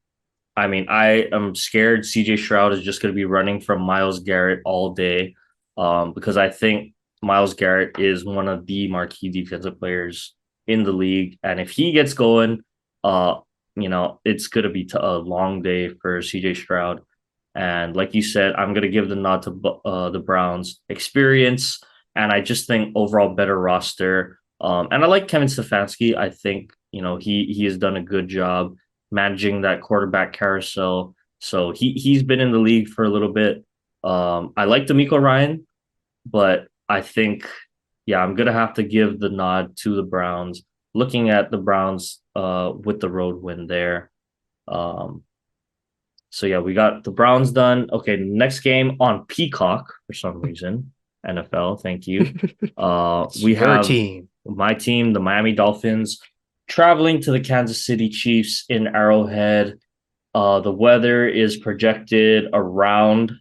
I mean, I am scared CJ Stroud is just going to be running from Miles Garrett all day, because I think Miles Garrett is one of the marquee defensive players in the league, and if he gets going, uh, it's going to be a long day for CJ Stroud. And like you said, I'm going to give the nod to the Browns experience, and I just think overall better roster. And I like Kevin Stefanski. I think he has done a good job managing that quarterback carousel. So he's been in the league for a little bit. I like D'Amico Ryan, but I think yeah, I'm gonna have to give the nod to the Browns. Looking at the Browns with the road win there. Um, so yeah, we got the Browns done. Okay, next game on Peacock for some reason. NFL, thank you. It's We your have team. my team, the Miami Dolphins, traveling to the Kansas City Chiefs in Arrowhead. The weather is projected around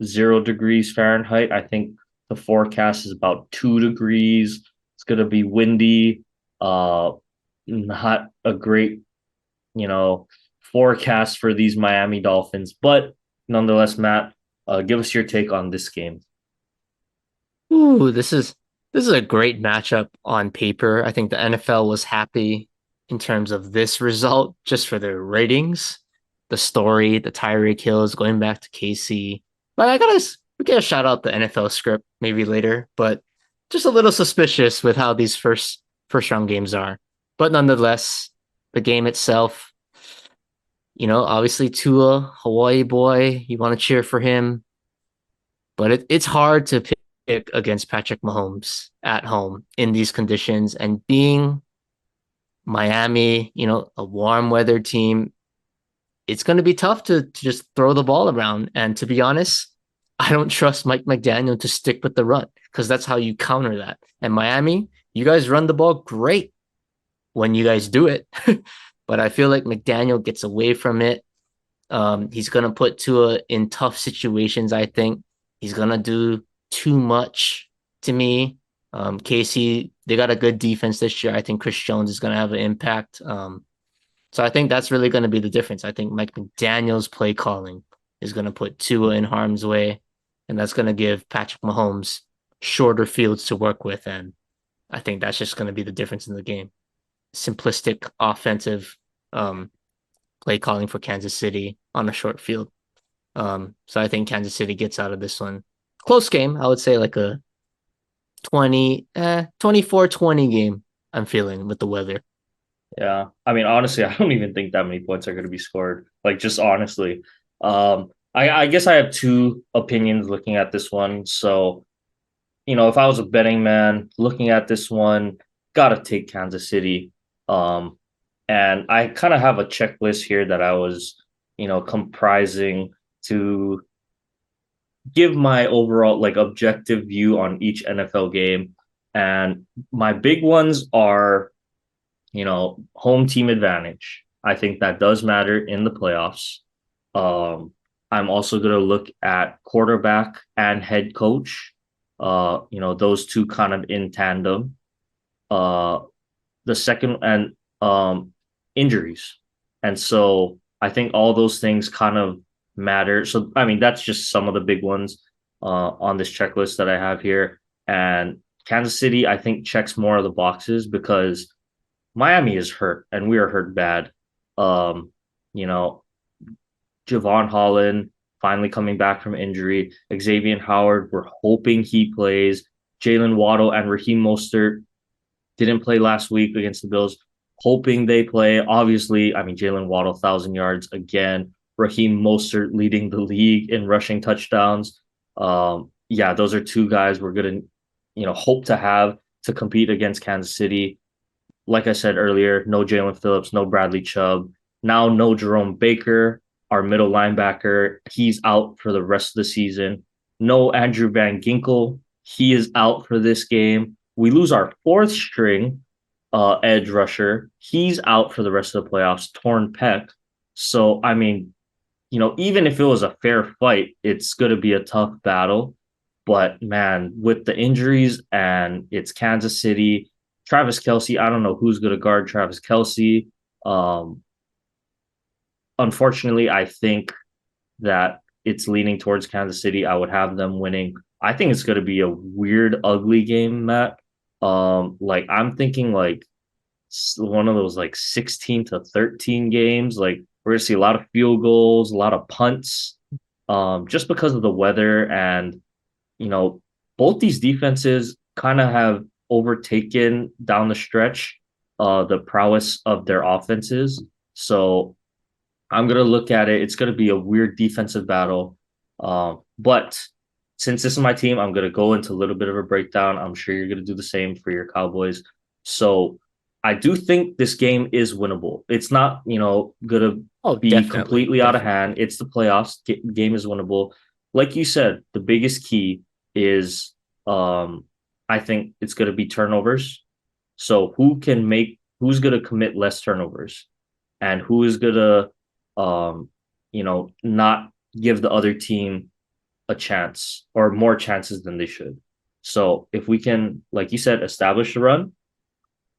0 degrees Fahrenheit. I think the forecast is about 2 degrees. It's gonna be windy. Uh, Not a great, you know, forecast for these Miami Dolphins, but nonetheless, Matt, give us your take on this game. Ooh, this is a great matchup on paper. I think the NFL was happy in terms of this result just for their ratings, the story, the Tyreek Hills going back to KC. But we gotta shout out the NFL script maybe later, but just a little suspicious with how these first round games are. But nonetheless, the game itself, obviously Tua, Hawaii boy, you want to cheer for him, but it's hard to pick against Patrick Mahomes at home in these conditions. And being Miami, a warm weather team, it's going to be tough to just throw the ball around. And to be honest, I don't trust Mike McDaniel to stick with the run because that's how you counter that. And Miami, you guys run the ball great when you guys do it. But I feel like McDaniel gets away from it. He's going to put Tua in tough situations, I think. He's going to do too much to me. KC, they got a good defense this year. I think Chris Jones is going to have an impact. So I think that's really going to be the difference. I think Mike McDaniel's play calling is going to put Tua in harm's way, and that's going to give Patrick Mahomes shorter fields to work with. And I think that's just going to be the difference in the game. Simplistic offensive um, play calling for Kansas City on a short field. So I think Kansas City gets out of this one. Close game. I would say like a 24-20 game. I'm feeling with the weather. Yeah. I mean, honestly, I don't even think that many points are going to be scored. Like, just honestly. I guess I have two opinions looking at this one. So, if I was a betting man looking at this one, gotta take Kansas City. Um, and I kind of have a checklist here that I was, comprising to give my overall like objective view on each NFL game. And my big ones are, home team advantage. I think that does matter in the playoffs. I'm also going to look at quarterback and head coach. Those two kind of in tandem. Uh, the second and injuries, and so I think all those things kind of matter. So I mean, that's just some of the big ones on this checklist that I have here. And Kansas City, I think, checks more of the boxes because Miami is hurt and we are hurt bad. Um, you know, Javon Holland finally coming back from injury. Xavier Howard, we're hoping he plays. Jalen Waddle and Raheem Mostert didn't play last week against the Bills. Hoping they play. Obviously, I mean, Jalen Waddle, 1,000 yards again. Raheem Mostert leading the league in rushing touchdowns. Yeah, those are two guys we're going to, hope to have to compete against Kansas City. Like I said earlier, no Jalen Phillips, no Bradley Chubb. Now, no Jerome Baker, our middle linebacker. He's out for the rest of the season. No Andrew Van Ginkel. He is out for this game. We lose our fourth string edge rusher. He's out for the rest of the playoffs, torn pec. So, I mean, even if it was a fair fight, it's going to be a tough battle. But man, with the injuries and it's Kansas City, Travis Kelce, I don't know who's going to guard Travis Kelce. Um, Unfortunately, I think that it's leaning towards Kansas City. I would have them winning. I think it's going to be a weird, ugly game, Matt. Like I'm thinking like one of those like 16-13 games. Like we're gonna see a lot of field goals, a lot of punts, just because of the weather and you know both these defenses kind of have overtaken down the stretch the prowess of their offenses. So I'm gonna look at it. It's gonna be a weird defensive battle. But since this is my team, I'm gonna go into a little bit of a breakdown. I'm sure you're gonna do the same for your Cowboys. So I do think this game is winnable. It's not, gonna Oh, be definitely, completely out of definitely. hand. It's the playoffs. Game is winnable. Like you said, the biggest key is I think it's gonna be turnovers. So who's gonna commit less turnovers and who is gonna not give the other team a chance or more chances than they should. So if we can, like you said, establish the run,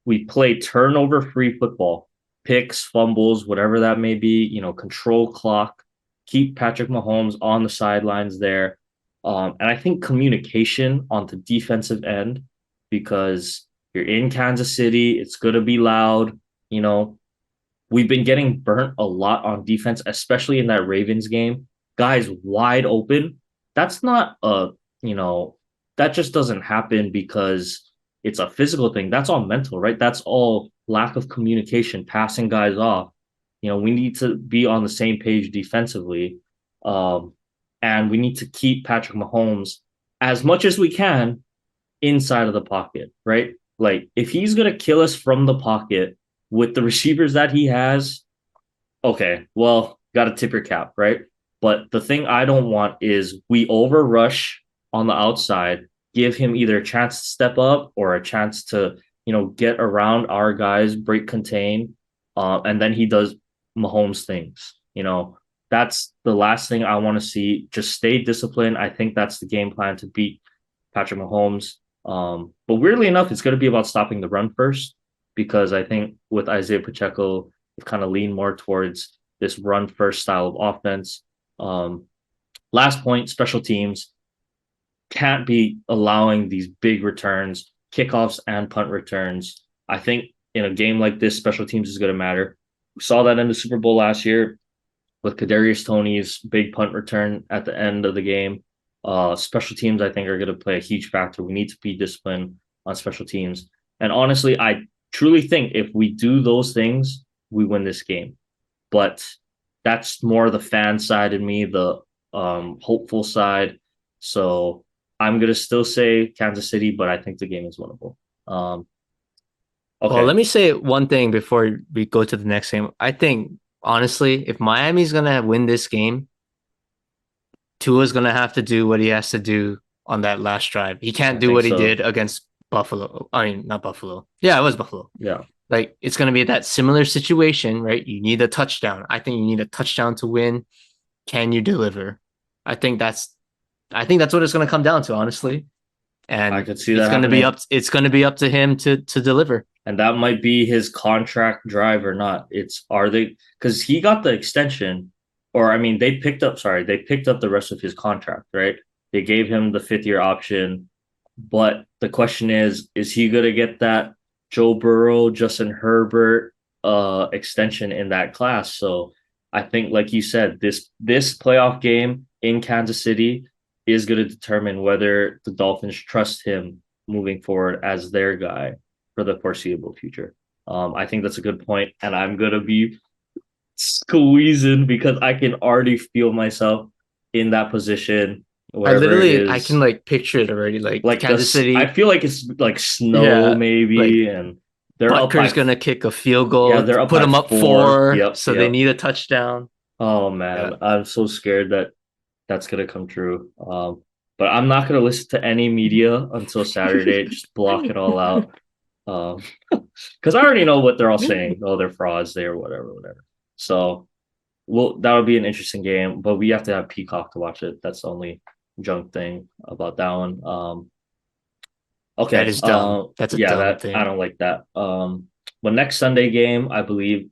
we play turnover free football, picks, fumbles, whatever that may be, control clock, keep Patrick Mahomes on the sidelines there. And I think communication on the defensive end, because you're in Kansas City, it's going to be loud. You know, we've been getting burnt a lot on defense, especially in that Ravens game. Guys wide open. That's not you know, that just doesn't happen because it's a physical thing. That's all mental, right? That's all lack of communication, passing guys off. We need to be on the same page defensively. Um, and we need to keep Patrick Mahomes as much as we can inside of the pocket, right? Like if he's gonna kill us from the pocket with the receivers that he has, okay, well, gotta tip your cap, right? But the thing I don't want is we over rush on the outside, give him either a chance to step up or a chance to, get around our guys, break contain, and then he does Mahomes things. That's the last thing I want to see. Just stay disciplined. I think that's the game plan to beat Patrick Mahomes. But weirdly enough, it's going to be about stopping the run first because I think with Isaiah Pacheco, they've kind of leaned more towards this run first style of offense. Um, Last point, special teams can't be allowing these big returns, kickoffs and punt returns. I think in a game like this, special teams is going to matter. We saw that in the Super Bowl last year with Kadarius Toney's big punt return at the end of the game. Special teams, I think, are going to play a huge factor. We need to be disciplined on special teams. And honestly, I truly think if we do those things, we win this game. But that's more the fan side in me, the hopeful side. So I'm gonna still say Kansas City, but I think the game is winnable. Um, Well, okay, let me say one thing before we go to the next game. I think honestly, if Miami's gonna win this game, Tua's gonna have to do what he has to do on that last drive. He I can't do think what he so. did against Buffalo. I mean, not Buffalo. Yeah, it was Buffalo. Yeah, Like it's gonna be that similar situation, right? You need a touchdown. I think you need a touchdown to win. Can you deliver? I think that's I think that's what it's gonna come down to, honestly. I And could see that happening. it's gonna be up to him to deliver. And that might be his contract drive or not. It's are they because he got the extension, or I mean, they picked up the rest of his contract, right? They gave him the 5th year option, but the question is he gonna get that Joe Burrow, Justin Herbert extension in that class? So I think, like you said, this playoff game in Kansas City is gonna determine whether the Dolphins trust him moving forward as their guy for the foreseeable future. I think that's a good point, and I'm gonna be squeezing because I can already feel myself in that position, wherever it I can is. like picture it already. Like Like Kansas this, I City, feel like it's like snow yeah, like maybe, and they're up Butker's by gonna kick a field yeah, goal they're to up put by them up 4. 4, Yep, so they yep. need a touchdown. Oh Yeah, man, I'm so scared that that's gonna come true. But I'm not gonna listen to any media until Saturday. Just block it all out. Um, because I already know what they're all saying. Oh, they're frauds, they or whatever, whatever. So well, that would be an interesting game, but we have to have Peacock to watch it. That's the only junk thing about that one. that Okay. is dumb. That's a Yeah, dumb that I thing. don't like that. But next Sunday game, I believe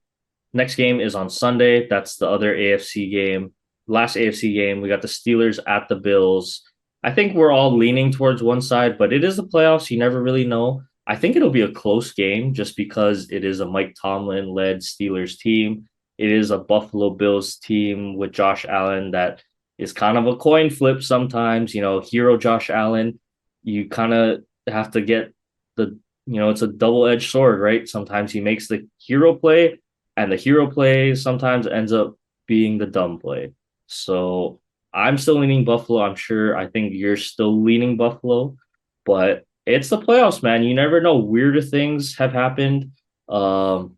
next game is on Sunday. That's the other AFC game. Last AFC game, we got the Steelers at the Bills. I think we're all leaning towards one side, but it is the playoffs. You never really know. I think it'll be a close game just because it is a Mike Tomlin led Steelers team. It is a Buffalo Bills team with Josh Allen that is kind of a coin flip sometimes. Hero Josh Allen, you kind of have to get it's a double edged sword, right? Sometimes he makes the hero play, and the hero play sometimes ends up being the dumb play. So I'm still leaning Buffalo. I'm sure. I think you're still leaning Buffalo, but it's the playoffs, man. You never know. Weirder things have happened. Um,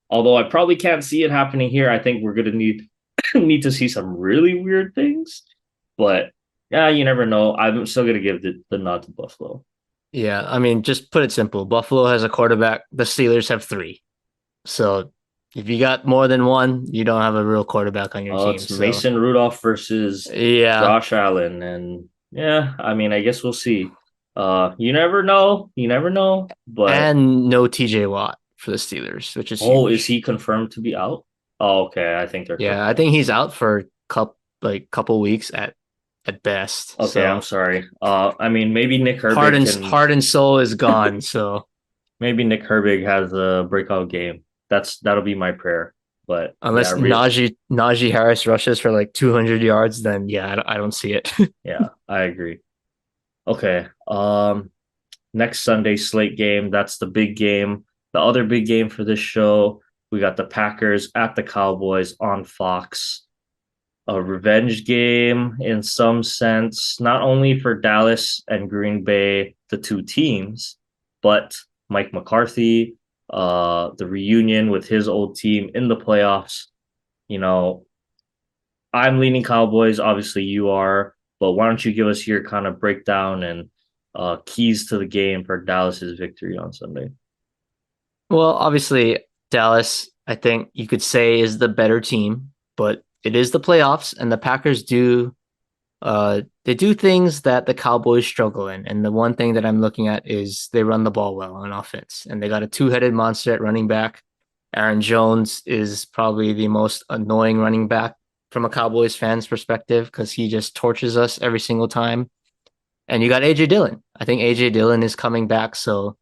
Although I probably can't see it happening here. I think we're gonna need to see some really weird things. But yeah, you never know. I'm still gonna give the nod to Buffalo. Yeah, I mean, just put it simple. Buffalo has a quarterback. The Steelers have three. So if you got more than one, you don't have a real quarterback on your Oh, team. it's So Mason Rudolph versus yeah, Josh Allen, and yeah, I mean, I guess we'll see. You never know. You never know. But and no TJ Watt for the Steelers, which is oh, is huge. he confirmed to be out? Oh, okay. I think they're Yeah, cooking I him. think he's out for couple weeks at best. Okay, I'm So sorry. I mean, maybe Nick Herbig can. Heart and soul is gone. So Maybe Nick Herbig has a breakout game. That'll be my prayer. But yeah, unless Najee Harris rushes for like 200 yards, then yeah, I don't see it. yeah, I agree. Okay. Next Sunday slate game. That's the big game. The other big game for this show. We got the Packers at the Cowboys on Fox. A revenge game in some sense, not only for Dallas and Green Bay, the two teams, but Mike McCarthy, the reunion with his old team in the playoffs. You know, I'm leaning Cowboys. Obviously, you are. But why don't you give us your kind of breakdown and keys to the game for Dallas's victory on Sunday? Well, obviously, Dallas, I think you could say, is the better team, but it is the playoffs, and the Packers do They do things that the Cowboys struggle in, and the one thing that I'm looking at is they run the ball well on offense, and they got a two-headed monster at running back. Aaron Jones is probably the most annoying running back from a Cowboys fan's perspective because he just torches us every single time. And you got AJ Dillon. I think AJ Dillon is coming back, so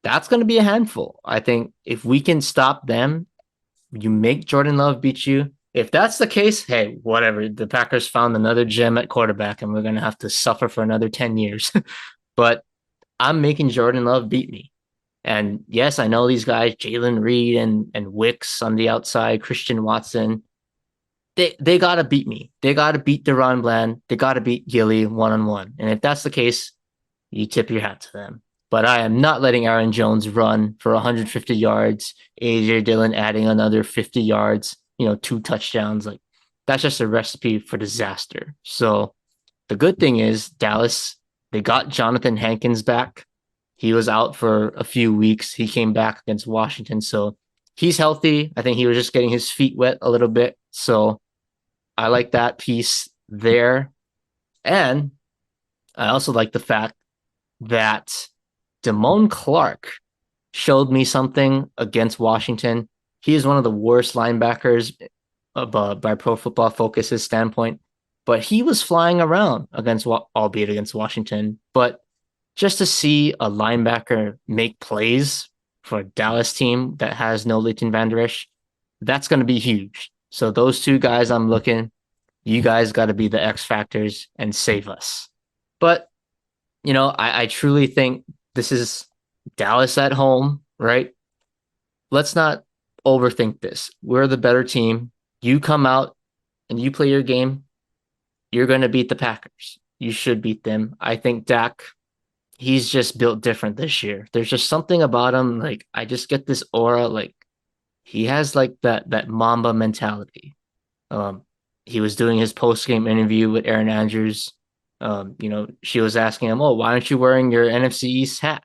that's going to be a handful. I think if we can stop them, you make Jordan Love beat you. If that's the case, hey, whatever. The Packers found another gem at quarterback, and we're going to have to suffer for another 10 years. But I'm making Jordan Love beat me. And yes, I know these guys, Jalen Reed and Wicks on the outside, Christian Watson. They gotta beat me. They gotta beat Deron Bland. They gotta beat Gilly 1-on-1. And if that's the case, you tip your hat to them. But I am not letting Aaron Jones run for 150 yards. AJ Dillon adding another 50 yards. Two touchdowns. Like that's just a recipe for disaster. So the good thing is Dallas. They got Jonathan Hankins back. He was out for a few weeks. He came back against Washington, so he's healthy. I think he was just getting his feet wet a little bit. So I like that piece there. And I also like the fact that Damone Clark showed me something against Washington. He is one of the worst linebackers by Pro Football Focus's standpoint, but he was flying around albeit against Washington. But just to see a linebacker make plays for a Dallas team that has no Leighton Vander Esch, that's going to be huge. So those two guys I'm looking, you guys got to be the X factors and save us. But, I truly think this is Dallas at home, right? Let's not overthink this. We're the better team. You come out and you play your game, you're going to beat the Packers. You should beat them. I think Dak, he's just built different this year. There's just something about him. Like, I just get this aura. Like, he has like that Mamba mentality. He was doing his post game interview with Aaron Andrews. She was asking him, "Oh, why aren't you wearing your NFC East hat?"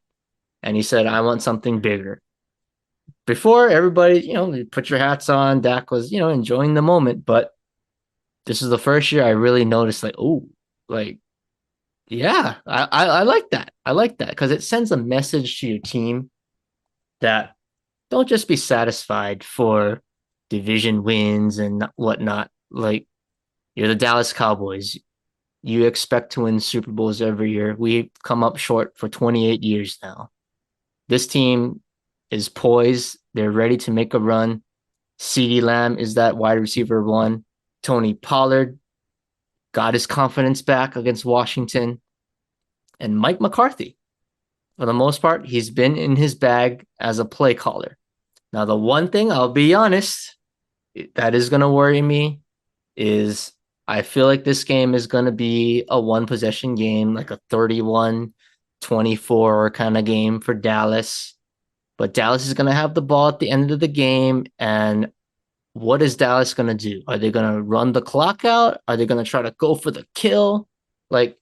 And he said, "I want something bigger." Before everybody, put your hats on. Dak was, enjoying the moment, but this is the first year I really noticed, like, oh, like, yeah, I like that. I like that because it sends a message to your team that don't just be satisfied for division wins and whatnot. Like, you're the Dallas Cowboys. You expect to win Super Bowls every year. We've come up short for 28 years now. This team is poised. They're ready to make a run. CeeDee Lamb is that wide receiver one. Tony Pollard got his confidence back against Washington. And Mike McCarthy, for the most part, he's been in his bag as a play caller. Now, the one thing, I'll be honest, that is going to worry me is I feel like this game is going to be a one possession game, like a 31-24 kind of game for Dallas. But Dallas is going to have the ball at the end of the game. And what is Dallas going to do? Are they going to run the clock out? Are they going to try to go for the kill? Like,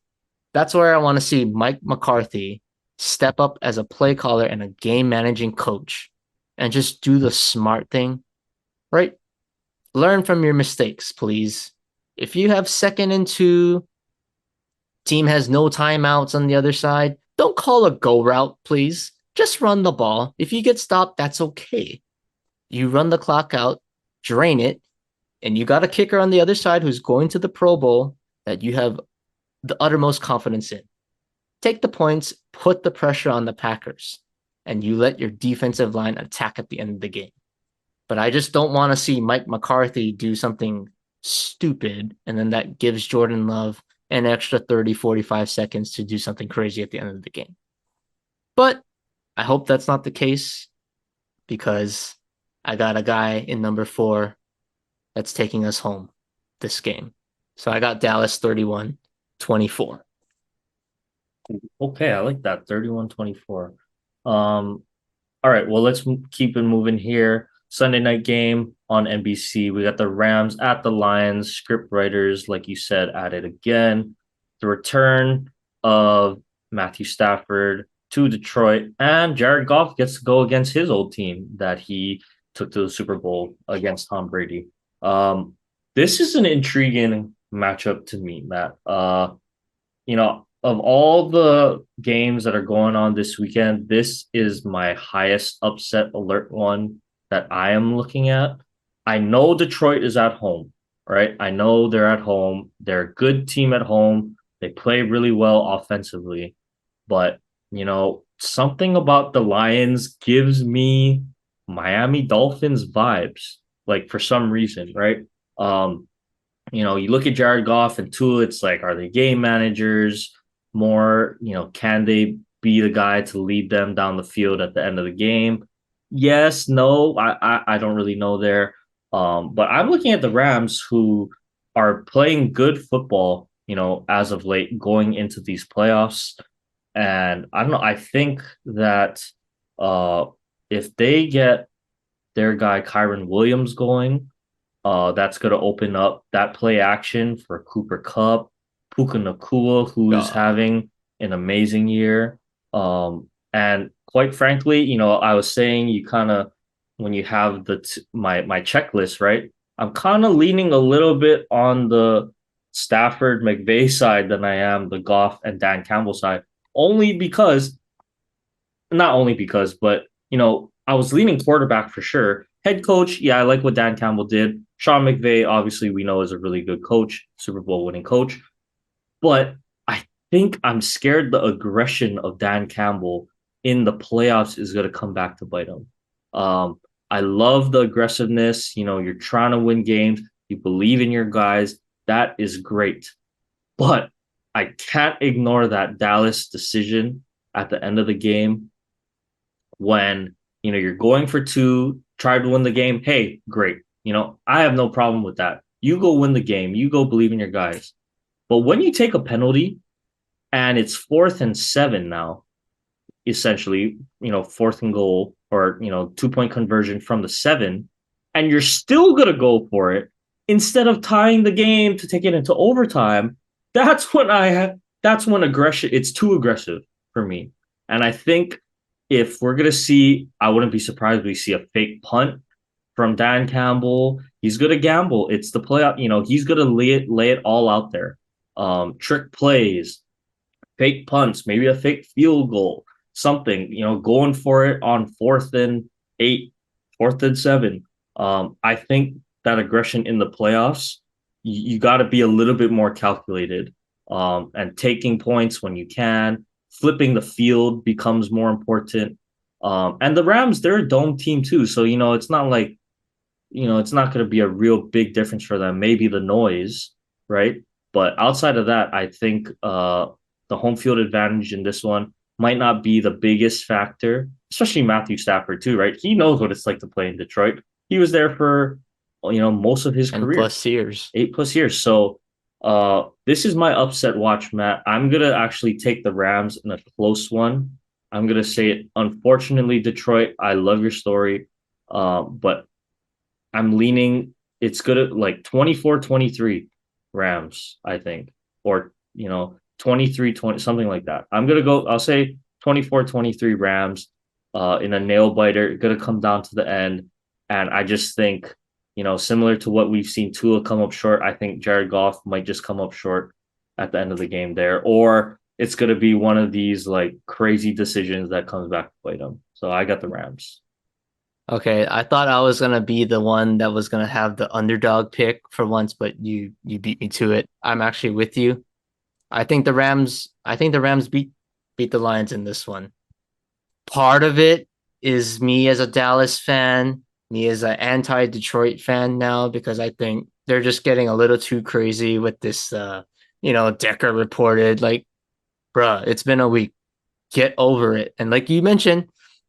that's where I want to see Mike McCarthy step up as a play caller and a game managing coach and just do the smart thing, right? Learn from your mistakes, please. If you have 2nd and 2, team has no timeouts on the other side, don't call a go route, please. Just run the ball. If you get stopped, that's okay. You run the clock out, drain it, and you got a kicker on the other side who's going to the Pro Bowl that you have the uttermost confidence in. Take the points, put the pressure on the Packers, and you let your defensive line attack at the end of the game. But I just don't want to see Mike McCarthy do something stupid, and then that gives Jordan Love an extra 30, 45 seconds to do something crazy at the end of the game. But I hope that's not the case because I got a guy in number 4 that's taking us home this game. So I got Dallas 31-24. Okay, I like that. 31-24. All right, well, let's keep it moving here. Sunday night game on NBC. We got the Rams at the Lions. Script writers, like you said, at it again. The return of Matthew Stafford to Detroit, and Jared Goff gets to go against his old team that he took to the Super Bowl against Tom Brady. This is an intriguing matchup to me, Matt. Of all the games that are going on this weekend, this is my highest upset alert one that I am looking at. I know Detroit is at home, right? I know they're at home. They're a good team at home. They play really well offensively, but something about the Lions gives me Miami Dolphins vibes, like for some reason, right? Um, you look at Jared Goff and Tua, it's like, are they game managers more? Can they be the guy to lead them down the field at the end of the game? Yes, no, I don't really know there. But I'm looking at the Rams who are playing good football, as of late going into these playoffs. And I don't know, I think that uh if they get their guy Kyron Williams going, that's going to open up that play action for Cooper Kupp, Puka Nakua, who's Uh, having an amazing year. And quite frankly, I was saying you kind of when you have my checklist, right? I'm kind of leaning a little bit on the Stafford McVay side than I am the Goff and Dan Campbell side, only because not only because, but I was leaning quarterback for sure. Head coach, yeah, I like what Dan Campbell did. Sean McVay, obviously, we know is a really good coach, Super Bowl winning coach. But I think I'm scared the aggression of Dan Campbell in the playoffs is going to come back to bite him. Um, I love the aggressiveness. You're trying to win games. You believe in your guys. That is great. But I can't ignore that Dallas decision at the end of the game when you're going for two, try to win the game. Hey, great. I have no problem with that. You go win the game. You go believe in your guys. But when you take a penalty and it's 4th and 7 now, essentially, fourth and goal or 2-point conversion from the 7, and you're still gonna go for it instead of tying the game to take it into overtime. That's when aggression. It's too aggressive for me, and I think if we're gonna see, I wouldn't be surprised if we see a fake punt from Dan Campbell. He's gonna gamble. It's the playoff. He's gonna lay it all out there. Trick plays, fake punts, maybe a fake field goal, something, going for it on 4th and 8, 4th and 7. I think that aggression in the playoffs, you got to be a little bit more calculated, and taking points when you can. Flipping the field becomes more important. And the Rams, they're a dome team too. So, it's not like, it's not going to be a real big difference for them. Maybe the noise, right? But outside of that, I think the home field advantage in this one might not be the biggest factor, especially Matthew Stafford too, right? He knows what it's like to play in Detroit. He was there for most of his and career, plus years. 8+ years. So this is my upset watch, Matt. I'm gonna actually take the Rams in a close one. I'm gonna say it. Unfortunately, Detroit, I love your story. But I'm leaning it's good at like 24-23 Rams, I think. Or, 23-20, something like that. I'll say 24-23 Rams in a nail biter, gonna come down to the end. And I just think, similar to what we've seen Tua come up short, I think Jared Goff might just come up short at the end of the game there. Or it's gonna be one of these like crazy decisions that comes back to bite them. So I got the Rams. Okay, I thought I was gonna be the one that was gonna have the underdog pick for once, but you beat me to it. I'm actually with you. I think the Rams beat the Lions in this one. Part of it is me as a Dallas fan, me as an anti-Detroit fan now, because I think they're just getting a little too crazy with this Decker reported like, bruh, it's been a week. Get over it. And like you mentioned,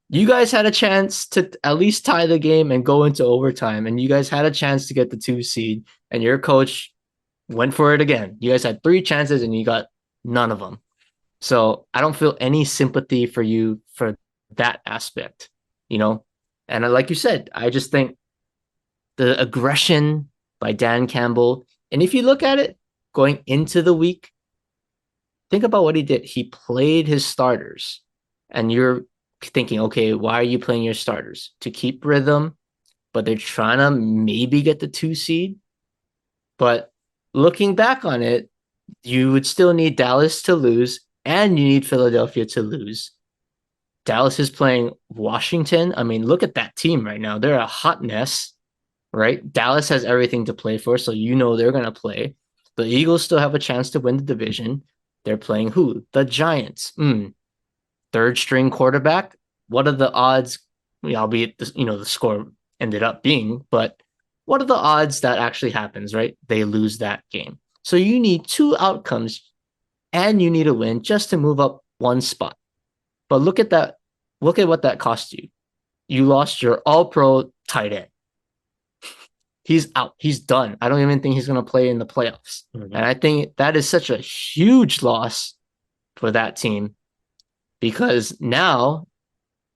you guys had a chance to at least tie the game and go into overtime, and you guys had a chance to get the 2 seed, and your coach went for it again. You guys had 3 chances and you got none of them. So I don't feel any sympathy for you for that aspect, you know? And like you said, I just think the aggression by Dan Campbell, and if you look at it going into the week, think about what he did. He played his starters, and you're thinking, okay, why are you playing your starters? To keep rhythm, but they're trying to maybe get the 2 seed. But looking back on it, you would still need Dallas to lose and you need Philadelphia to lose. Dallas is playing Washington. I mean, look at that team right now. They're a hot mess, right? Dallas has everything to play for, so you know they're going to play. The Eagles still have a chance to win the division. They're playing who? The Giants. Third string quarterback. What are the odds? Albeit the score ended up being, but what are the odds that actually happens, right? They lose that game. So you need two outcomes and you need a win just to move up one spot. But look at that. Look at what that cost you. You lost your all pro tight end. He's out. He's done. I don't even think he's going to play in the playoffs. Mm-hmm. And I think that is such a huge loss for that team because now,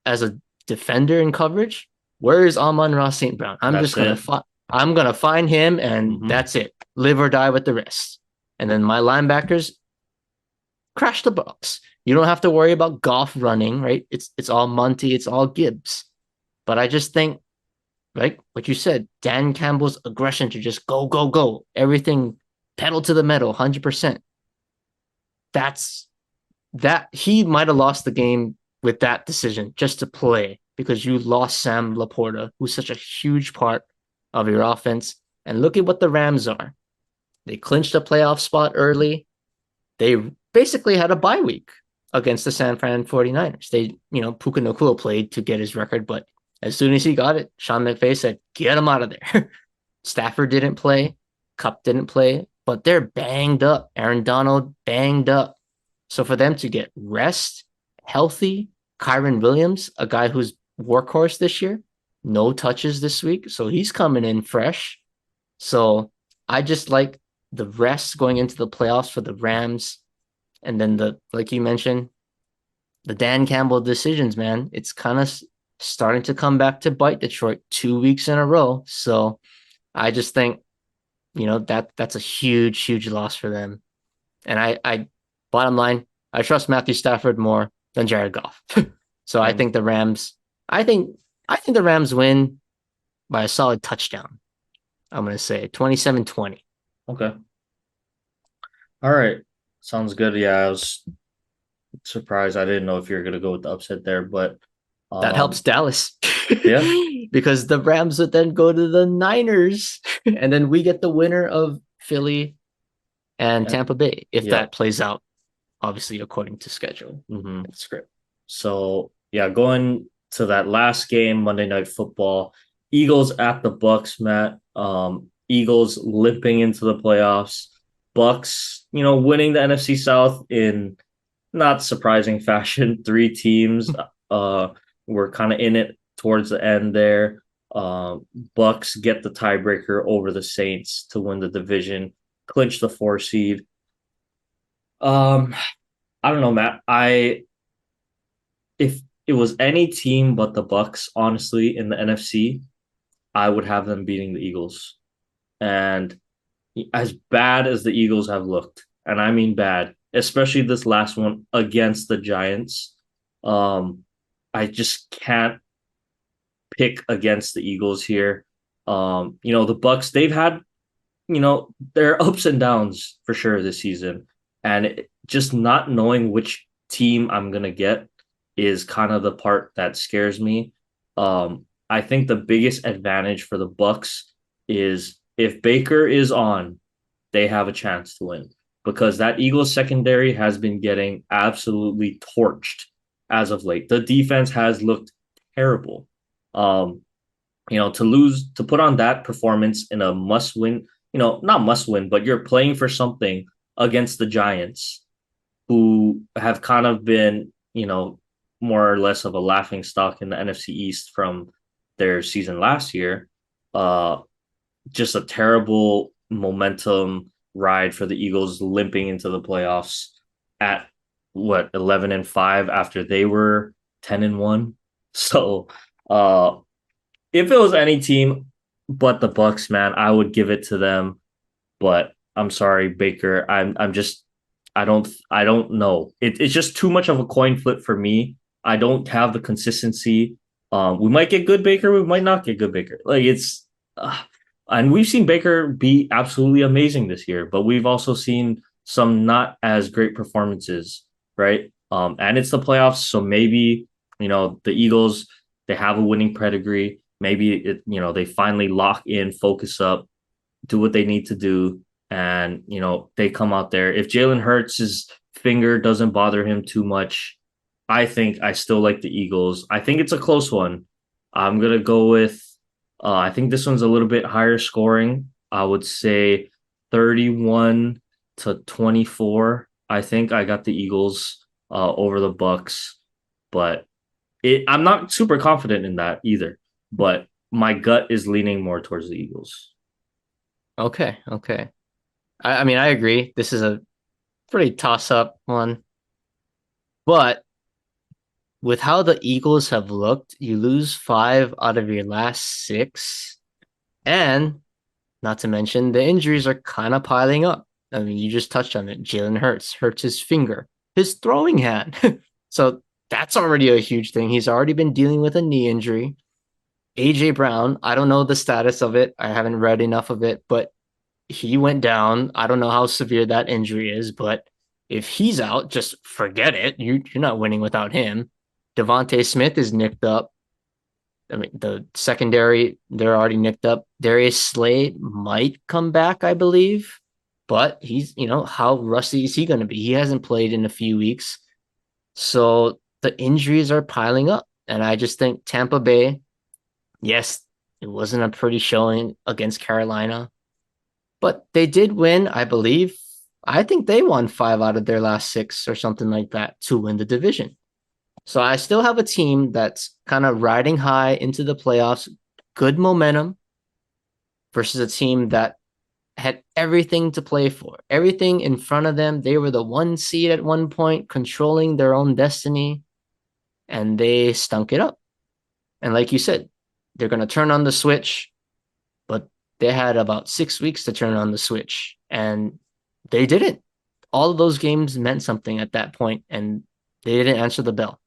as a defender in coverage, where is Amon-Ra St. Brown? I'm gonna find him, and that's it. Live or die with the rest. And then my linebackers crash the box. You don't have to worry about Goff running, right? It's all Monty, it's all Gibbs. But I just think, like what you said, Dan Campbell's aggression to just go, go, go, everything pedal to the metal, 100%. That he might have lost the game with that decision just to play because you lost Sam Laporta, who's such a huge part of your offense. And look at what the Rams are. They clinched a playoff spot early. They basically had a bye week against the San Fran 49ers. Puka Nacua played to get his record, but as soon as he got it, Sean McVay said, get him out of there. Stafford didn't play. Kupp didn't play, but they're banged up. Aaron Donald banged up. So for them to get rest, healthy, Kyron Williams, a guy who's workhorse this year, no touches this week. So he's coming in fresh. So I just like the rest going into the playoffs for the Rams. And then like you mentioned, the Dan Campbell decisions, man, it's kind of starting to come back to bite Detroit 2 weeks in a row. So I just think, that's a huge, huge loss for them. And I bottom line, I trust Matthew Stafford more than Jared Goff. So I think the Rams win by a solid touchdown. I'm going to say 27-20. Okay. All right. Sounds good. Yeah, I was surprised. I didn't know if you were going to go with the upset there, but that helps Dallas. Yeah. Because the Rams would then go to the Niners and then we get the winner of Philly and Tampa Bay if that plays out, obviously, according to schedule. Script. So, yeah, going to that last game, Monday Night Football, Eagles at the Bucks, Matt. Eagles limping into the playoffs. Bucks, winning the NFC South in not surprising fashion. 3 teams were kind of in it towards the end there. Bucks get the tiebreaker over the Saints to win the division, clinch the 4 seed. I don't know, Matt. If it was any team but the Bucks, honestly, in the NFC, I would have them beating the Eagles. And as bad as the Eagles have looked, and I mean bad, especially this last one against the Giants, I just can't pick against the Eagles here. The Bucks, they've had, their ups and downs for sure this season. And just not knowing which team I'm going to get is kind of the part that scares me. I think the biggest advantage for the Bucks is if Baker is on, they have a chance to win because that Eagles secondary has been getting absolutely torched as of late. The defense has looked terrible. To put on that performance in a must-win, not must-win, but you're playing for something against the Giants, who have kind of been, more or less of a laughing stock in the NFC East from their season last year. Just a terrible momentum ride for the Eagles, limping into the playoffs at 11-5 after they were 10-1. So if it was any team but the Bucks, man, I would give it to them. But I'm sorry, Baker. I don't know. It's just too much of a coin flip for me. I don't have the consistency. We might get good Baker. We might not get good Baker. And we've seen Baker be absolutely amazing this year, but we've also seen some not as great performances, right? And it's the playoffs, so maybe the Eagles, they have a winning pedigree. Maybe they finally lock in, focus up, do what they need to do, and they come out there. If Jalen Hurts' finger doesn't bother him too much, I think I still like the Eagles. I think it's a close one. I'm gonna go with. I think this one's a little bit higher scoring. I would say 31-24. I think I got the Eagles over the Bucks, but I'm not super confident in that either. But my gut is leaning more towards the Eagles. Okay, okay. I mean, I agree. This is a pretty toss up one, but with how the Eagles have looked, you lose five out of your last six, and not to mention the injuries are kind of piling up. I mean, you just touched on it. Jalen hurts his finger, his throwing hand. So that's already a huge thing. He's already been dealing with a knee injury. AJ Brown, I don't know the status of it. I haven't read enough of it, but he went down. I don't know how severe that injury is, but if he's out, just forget it. You're not winning without him. Devontae Smith is nicked up. I mean, the secondary, they're already nicked up. Darius Slay might come back, I believe, but he's, how rusty is he going to be? He hasn't played in a few weeks. So the injuries are piling up. And I just think Tampa Bay, yes, it wasn't a pretty showing against Carolina, but they did win, I believe. I think they won five out of their last six or something like that to win the division. So I still have a team that's kind of riding high into the playoffs, good momentum, versus a team that had everything to play for, everything in front of them. They were the one seed at one point, controlling their own destiny, and they stunk it up. And like you said, they're going to turn on the switch, but they had about 6 weeks to turn on the switch, and they didn't. All of those games meant something at that point, and they didn't answer the bell.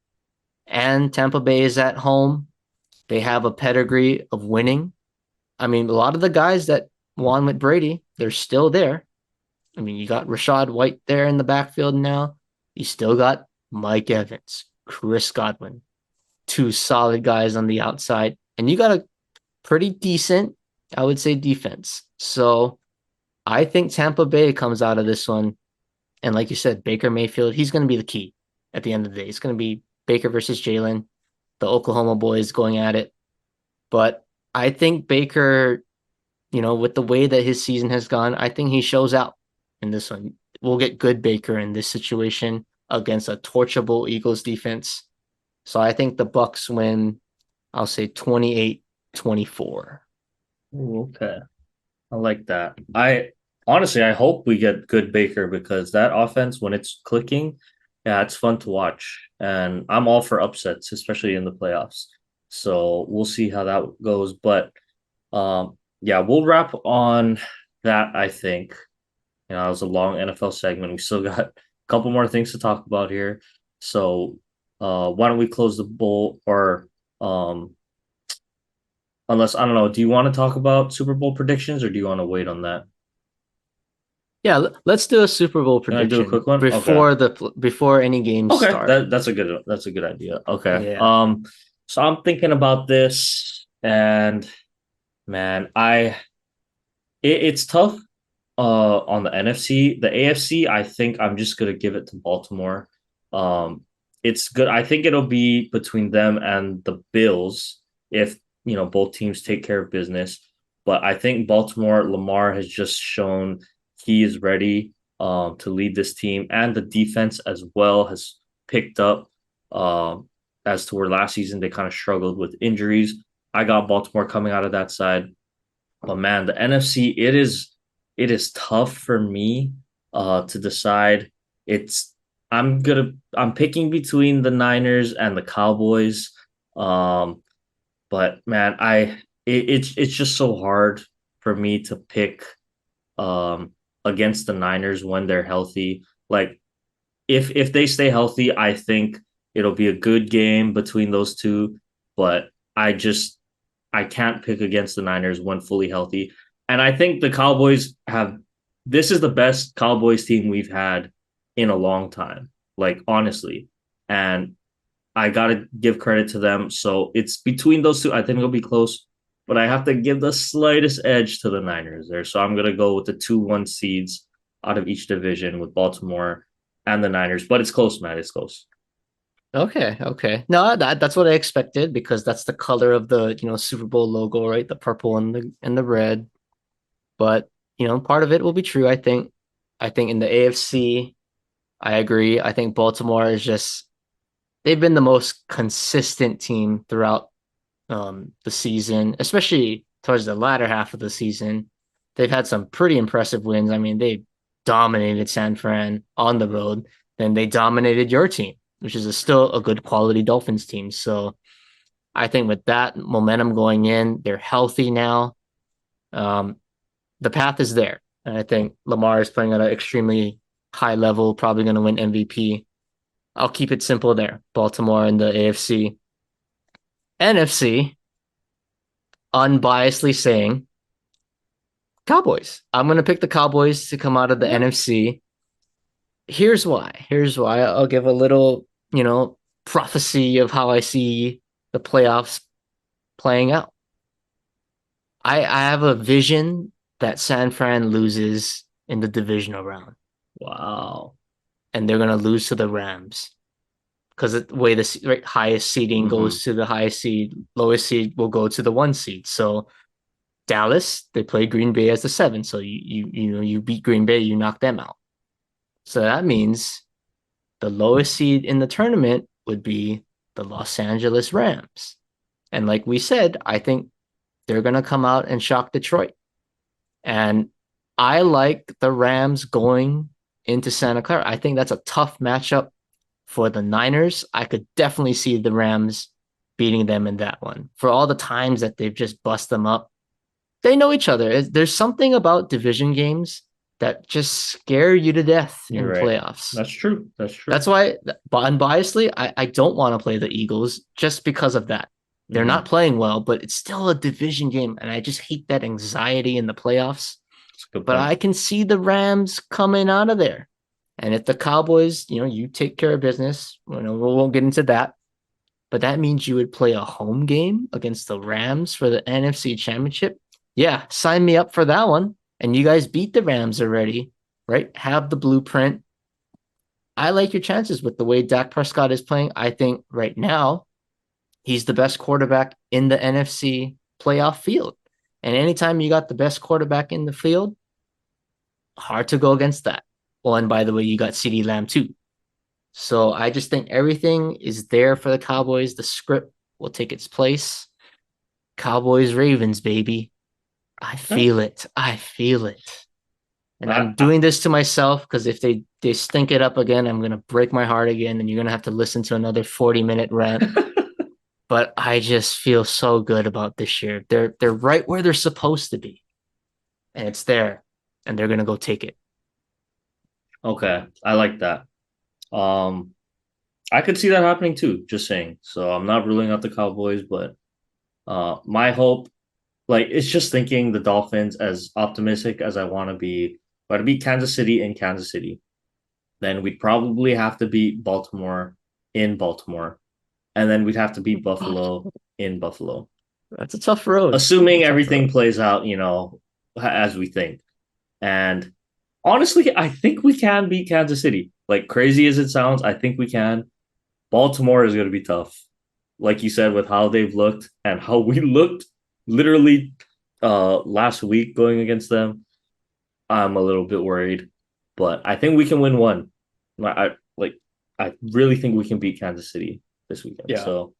And Tampa Bay is at home. They have a pedigree of winning. I mean, a lot of the guys that won with Brady, they're still there. I mean, you got Rashad White there in the backfield now. You still got Mike Evans, Chris Godwin, two solid guys on the outside. And you got a pretty decent, I would say, defense. So I think Tampa Bay comes out of this one. And like you said, Baker Mayfield, he's going to be the key at the end of the day. It's going to be Baker versus Jalen, the Oklahoma boys going at it. But I think Baker, with the way that his season has gone, I think he shows out in this one. We'll get good Baker in this situation against a torchable Eagles defense. So I think the Bucks win, I'll say 28-24. Okay. I like that. I honestly, I hope we get good Baker because that offense, when it's clicking, yeah, it's fun to watch. And I'm all for upsets, especially in the playoffs. So we'll see how that goes. But yeah, we'll wrap on that, I think. It was a long NFL segment. We still got a couple more things to talk about here. So why don't we close the bowl or unless I don't know, do you want to talk about Super Bowl predictions or do you want to wait on that? Yeah, let's do a Super Bowl Can I do a prediction quick one? Okay. before any games Okay, start. that's a good idea. Okay. Yeah. So I'm thinking about this and man, it's tough on the NFC. The AFC, I think I'm just gonna give it to Baltimore. Um it's good. I think it'll be between them and the Bills if both teams take care of business. But I think Baltimore, Lamar has just shown he is ready to lead this team, and the defense as well has picked up as to where last season they kind of struggled with injuries. I got Baltimore coming out of that side. But man, the NFC, it is tough for me to decide. It's I'm picking between the Niners and the Cowboys. Um, but man, it's just so hard for me to pick against the Niners when they're healthy. Like if they stay healthy, I think it'll be a good game between those two. But I can't pick against the Niners when fully healthy. And I think the Cowboys have this is the best Cowboys team we've had in a long time. Like honestly. And I gotta give credit to them. So it's between those two. I think it'll be close, but I have to give the slightest edge to the Niners there. So I'm gonna go with the 2-1 seeds out of each division with Baltimore and the Niners. But it's close, man. It's close. Okay, okay. No, that's what I expected because that's the color of the, Super Bowl logo, right? The purple and the red. But, part of it will be true, I think. I think in the AFC, I agree. I think Baltimore is just they've been the most consistent team throughout the season, especially towards the latter half of the season. They've had some pretty impressive wins. I mean, they dominated San Fran on the road, then they dominated your team, which is still a good quality Dolphins team. So I think with that momentum going in, they're healthy now. Um, the path is there. And I think Lamar is playing at an extremely high level, probably going to win MVP. I'll keep it simple there. Baltimore in the AFC. NFC, unbiasedly saying Cowboys. I'm going to pick the Cowboys to come out of the NFC. Here's why. Here's why. I'll give a little, prophecy of how I see the playoffs playing out. I have a vision that San Fran loses in the divisional round. Wow. And they're going to lose to the Rams because the way the highest seeding goes to the highest seed, lowest seed will go to the 1 seed. So Dallas, they play Green Bay as the 7. So you beat Green Bay, you knock them out. So that means the lowest seed in the tournament would be the Los Angeles Rams. And like we said, I think they're going to come out and shock Detroit. And I like the Rams going into Santa Clara. I think that's a tough matchup for the Niners. I could definitely see the Rams beating them in that one. For all the times that they've just bust them up, they know each other. There's something about division games that just scare you to death in playoffs. That's true. That's true. That's why, unbiasedly, I don't want to play the Eagles just because of that. They're not playing well, but it's still a division game, and I just hate that anxiety in the playoffs. But I can see the Rams coming out of there. And if the Cowboys, you take care of business, we won't get into that. But that means you would play a home game against the Rams for the NFC Championship. Yeah, sign me up for that one. And you guys beat the Rams already, right? Have the blueprint. I like your chances with the way Dak Prescott is playing. I think right now he's the best quarterback in the NFC playoff field. And anytime you got the best quarterback in the field, hard to go against that. Well, and by the way, you got CeeDee Lamb too. So I just think everything is there for the Cowboys. The script will take its place. Cowboys, Ravens, baby. I feel it. I feel it. And I'm doing this to myself because if they stink it up again, I'm going to break my heart again. And you're going to have to listen to another 40-minute rant. But I just feel so good about this year. They're right where they're supposed to be. And it's there. And they're going to go take it. Okay. I like that. I could see that happening too, just saying. So I'm not ruling out the Cowboys, but my hope, it's just thinking the Dolphins, as optimistic as I want to be, but to beat Kansas City in Kansas City, then we'd probably have to beat Baltimore in Baltimore, and then we'd have to beat Buffalo in Buffalo. That's a tough road. Assuming everything plays out, as we think. And honestly, I think we can beat Kansas City. Like crazy as it sounds, I think we can. Baltimore is going to be tough. Like you said, with how they've looked and how we looked literally last week going against them, I'm a little bit worried. But I think we can win one. I really think we can beat Kansas City this weekend. Yeah. So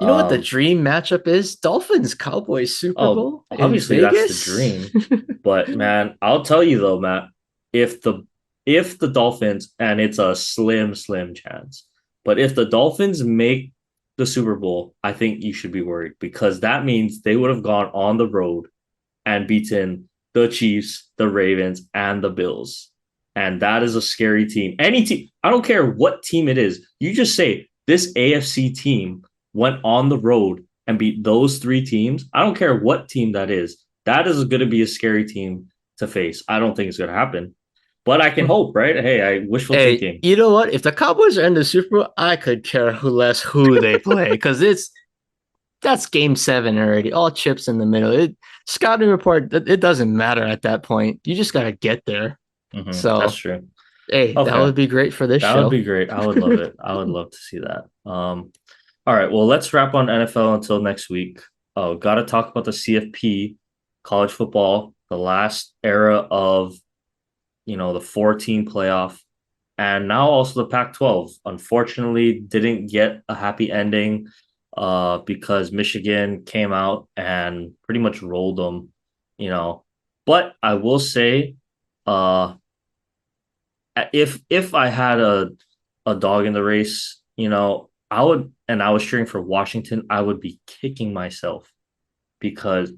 you know what the dream matchup is? Dolphins Cowboys Super Bowl. Obviously that's the dream. But man, I'll tell you though, Matt, if the Dolphins, and it's a slim chance, but if the Dolphins make the Super Bowl, I think you should be worried because that means they would have gone on the road and beaten the Chiefs, the Ravens, and the Bills. And that is a scary team. Any team, I don't care what team it is. You just say this AFC team went on the road and beat those 3 teams. I don't care what team that is. That is going to be a scary team to face. I don't think it's going to happen, but I can hope, right? Hey, I wishful Hey, thinking. you know what? If the Cowboys are in the Super Bowl, I could care less who they play because that's game seven already. All chips in the middle. Scouting report, it doesn't matter at that point. You just gotta get there. That's So true. hey, that Okay, would be great for this that would show. be great. I would love it. I would love to see that. All right. Well, let's wrap on NFL until next week. Oh, got to talk about the CFP, college football, the last era of the 14 playoff, and now also the Pac-12. Unfortunately, didn't get a happy ending, because Michigan came out and pretty much rolled them. You know, but I will say, uh, if I had a dog in the race, I would, and I was cheering for Washington, I would be kicking myself because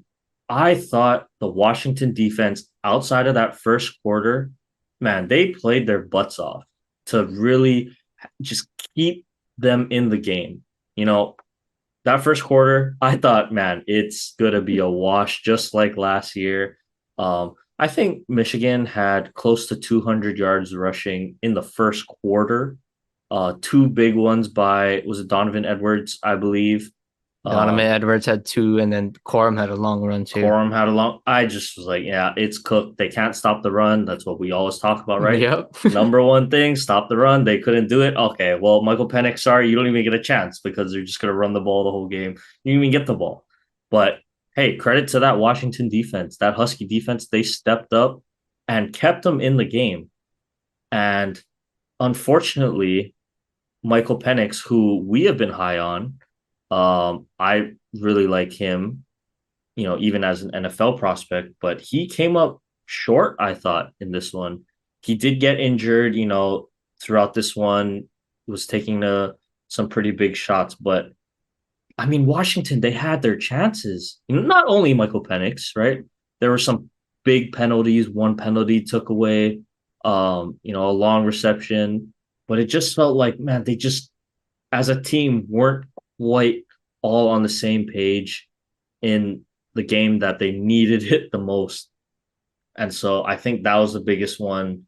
I thought the Washington defense outside of that first quarter, man, they played their butts off to really just keep them in the game. You know, that first quarter, I thought, man, it's gonna be a wash just like last year. I think Michigan had close to 200 yards rushing in the first quarter. Two big ones by was it Donovan Edwards, I believe. Donovan Uh, Edwards had two, and then Corum had a long run too. Corum had a long. I just was like, yeah, it's cooked. They can't stop the run. That's what we always talk about, right? Yep. Number one thing, stop the run. They couldn't do it. Okay, well, Michael Penix, sorry, you don't even get a chance because they're just gonna run the ball the whole game. You didn't even get the ball. But hey, credit to that Washington defense, that Husky defense. They stepped up and kept them in the game. And unfortunately, Michael Penix, who we have been high on, I really like him, even as an NFL prospect, but he came up short, I thought, in this one. He did get injured, throughout this one, was taking some pretty big shots, but I mean, Washington, they had their chances. Not only Michael Penix, right? There were some big penalties. One penalty took away, a long reception, but it just felt like, man, they just, as a team, weren't quite all on the same page in the game that they needed it the most. And so I think that was the biggest one,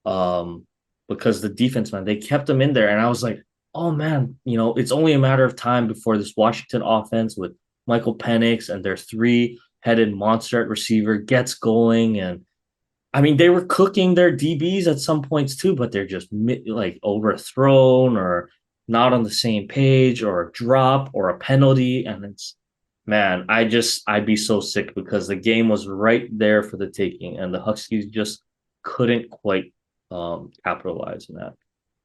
um, because the defense, man, they kept them in there. And I was like, oh, man, it's only a matter of time before this Washington offense with Michael Penix and their three-headed monster at receiver gets going. And I mean, they were cooking their DBs at some points too, but they're just like overthrown or not on the same page or a drop or a penalty. And it's, man, I'd be so sick because the game was right there for the taking and the Huskies just couldn't quite capitalize on that.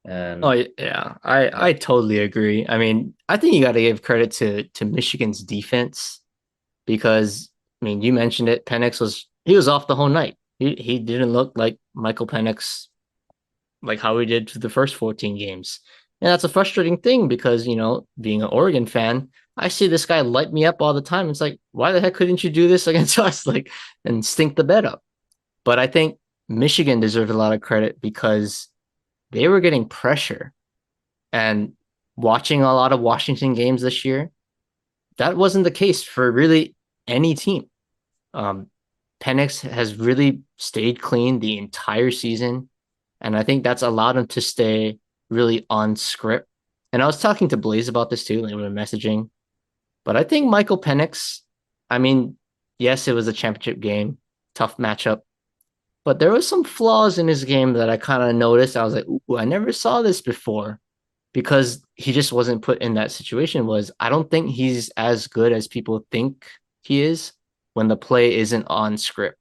Oh And yeah, I totally agree. I mean, I think you got to give credit to Michigan's defense because I mean, you mentioned it. Penix was off the whole night. He didn't look like Michael Penix like how he did for the first 14 games. And that's a frustrating thing because, being an Oregon fan, I see this guy light me up all the time. It's like, why the heck couldn't you do this against us? Like, and stink the bed up. But I think Michigan deserves a lot of credit because they were getting pressure and watching a lot of Washington games this year. That wasn't the case for really any team. Um, Penix has really stayed clean the entire season. And I think that's allowed him to stay really on script. And I was talking to Blaze about this too, like we were messaging. But I think Michael Penix, I mean, yes, it was a championship game, tough matchup. But there was some flaws in his game that I kind of noticed. I was like, ooh, I never saw this before because he just wasn't put in that situation. Was I don't think he's as good as people think he is when the play isn't on script.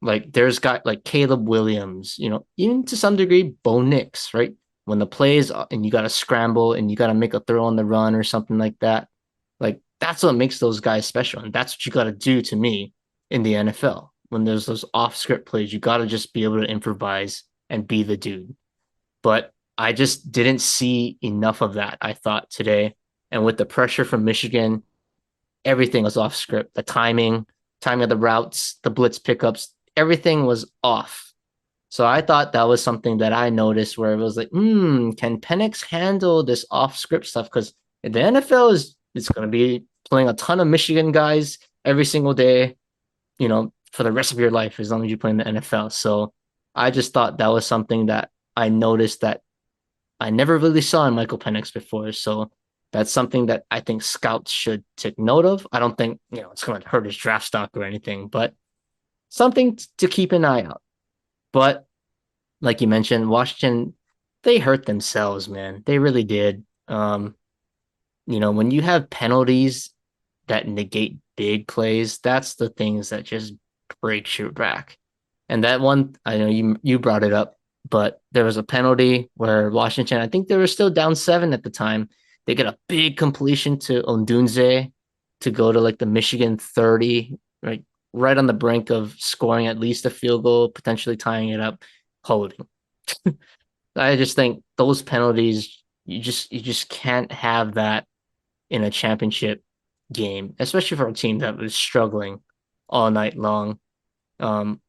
Like there's got like Caleb Williams, even to some degree, Bo Nix, right? When the plays and you got to scramble and you got to make a throw on the run or something like that, like that's what makes those guys special. And that's what you got to do to me in the NFL. When there's those off script plays, you got to just be able to improvise and be the dude. But I just didn't see enough of that, I thought, today. And with the pressure from Michigan, everything was off script. The timing of the routes, the blitz pickups, everything was off. So I thought that was something that I noticed where it was like, can Penix handle this off script stuff? Because the NFL is it's going to be playing a ton of Michigan guys every single day. for the rest of your life as long as you play in the NFL. So I just thought that was something that I noticed that I never really saw in Michael Penix before. So that's something that I think scouts should take note of. I don't think, it's going to hurt his draft stock or anything, but something to keep an eye out. But like you mentioned, Washington, they hurt themselves, man. They really did. When you have penalties that negate big plays, that's the things that just breaks your back. And that one, I know you brought it up, but there was a penalty where Washington, I think they were still down 7 at the time. They get a big completion to Ondunze to go to like the Michigan 30, right on the brink of scoring at least a field goal, potentially tying it up, holding. I just think those penalties, you just can't have that in a championship game, especially for a team that was struggling all night long. Um,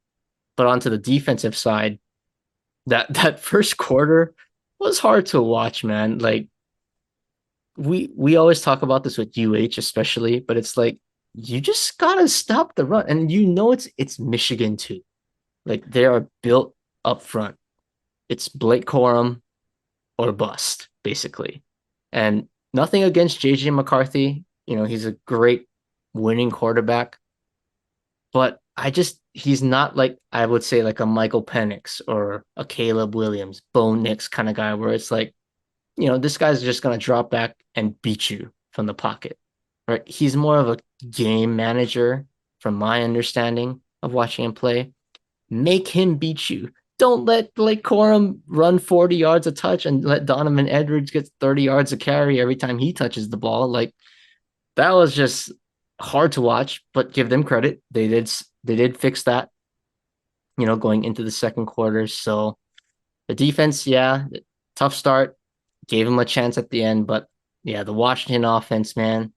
but onto the defensive side, that first quarter was hard to watch, man. Like we always talk about this with UH especially, but it's like you just gotta stop the run, and it's Michigan too. Like they are built up front. It's Blake Corum or bust, basically. And nothing against JJ McCarthy. He's a great winning quarterback, but he's not like I would say like a Michael Penix or a Caleb Williams, Bo Nix kind of guy where it's like, this guy's just gonna drop back and beat you from the pocket. Right? He's more of a game manager, from my understanding of watching him play. Make him beat you. Don't let Blake Corum run 40 yards a touch and let Donovan Edwards get 30 yards a carry every time he touches the ball. Like that was just hard to watch, but give them credit. They did fix that, going into the second quarter. So the defense, yeah, tough start, gave him a chance at the end, but yeah, the Washington offense, man.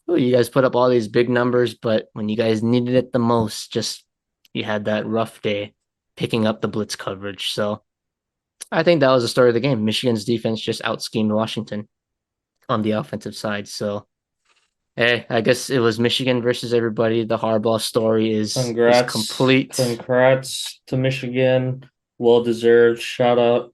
Oh, you guys put up all these big numbers, but when you guys needed it the most, just you had that rough day picking up the blitz coverage. So I think that was the story of the game. Michigan's defense just out schemed Washington on the offensive side. So hey, I guess it was Michigan versus everybody. The Harbaugh story is complete. Congrats to Michigan. Well deserved. Shout out.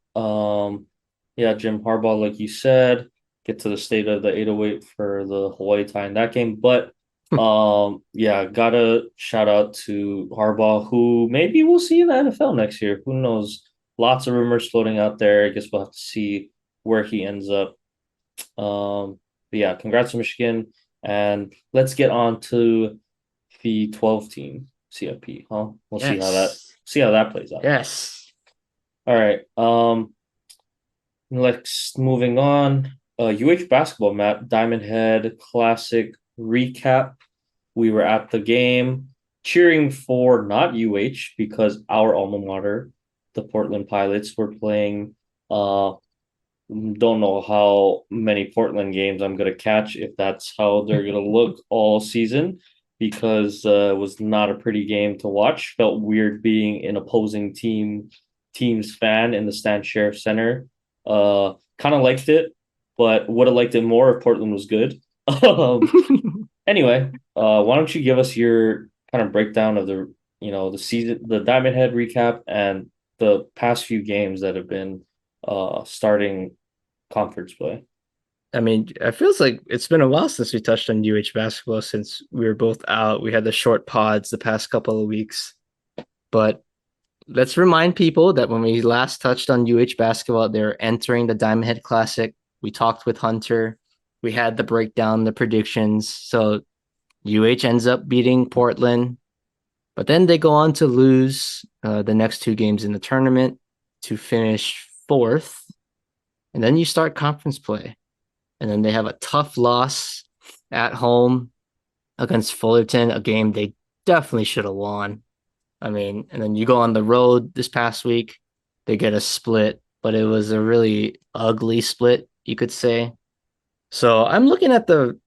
Yeah, Jim Harbaugh, like you said, get to the state of the 808 for the Hawaii tie in that game. But yeah, gotta shout out to Harbaugh, who maybe we'll see in the NFL next year. Who knows? Lots of rumors floating out there. I guess we'll have to see where he ends up. But yeah, congrats to Michigan. And let's get on to the 12 team CFP, huh? We'll Yes. see how that plays out. Yes. All right. Let's moving on. UH basketball, Matt, Diamond Head Classic recap. We were at the game cheering for not UH because our alma mater, the Portland Pilots, were playing. Don't know how many Portland games I'm gonna catch if that's how they're gonna look all season, because it was not a pretty game to watch. Felt weird being an opposing team's fan in the Stan Sheriff Center. Kind of liked it, but would have liked it more if Portland was good. Anyway, why don't you give us your kind of breakdown of the season, the Diamond Head recap, and the past few games that have been starting conference play. I mean, it feels like it's been a while since we touched on UH basketball since we were both out. We had the short pods the past couple of weeks. But let's remind people that when we last touched on UH basketball, they're entering the Diamond Head Classic. We talked with Hunter. We had the breakdown, the predictions. So UH ends up beating Portland, but then they go on to lose the next 2 games in the tournament to finish 4th. And then you start conference play. And then they have a tough loss at home against Fullerton, a game they definitely should have won. I mean, and then you go on the road this past week, they get a split, but it was a really ugly split, you could say. So I'm looking at the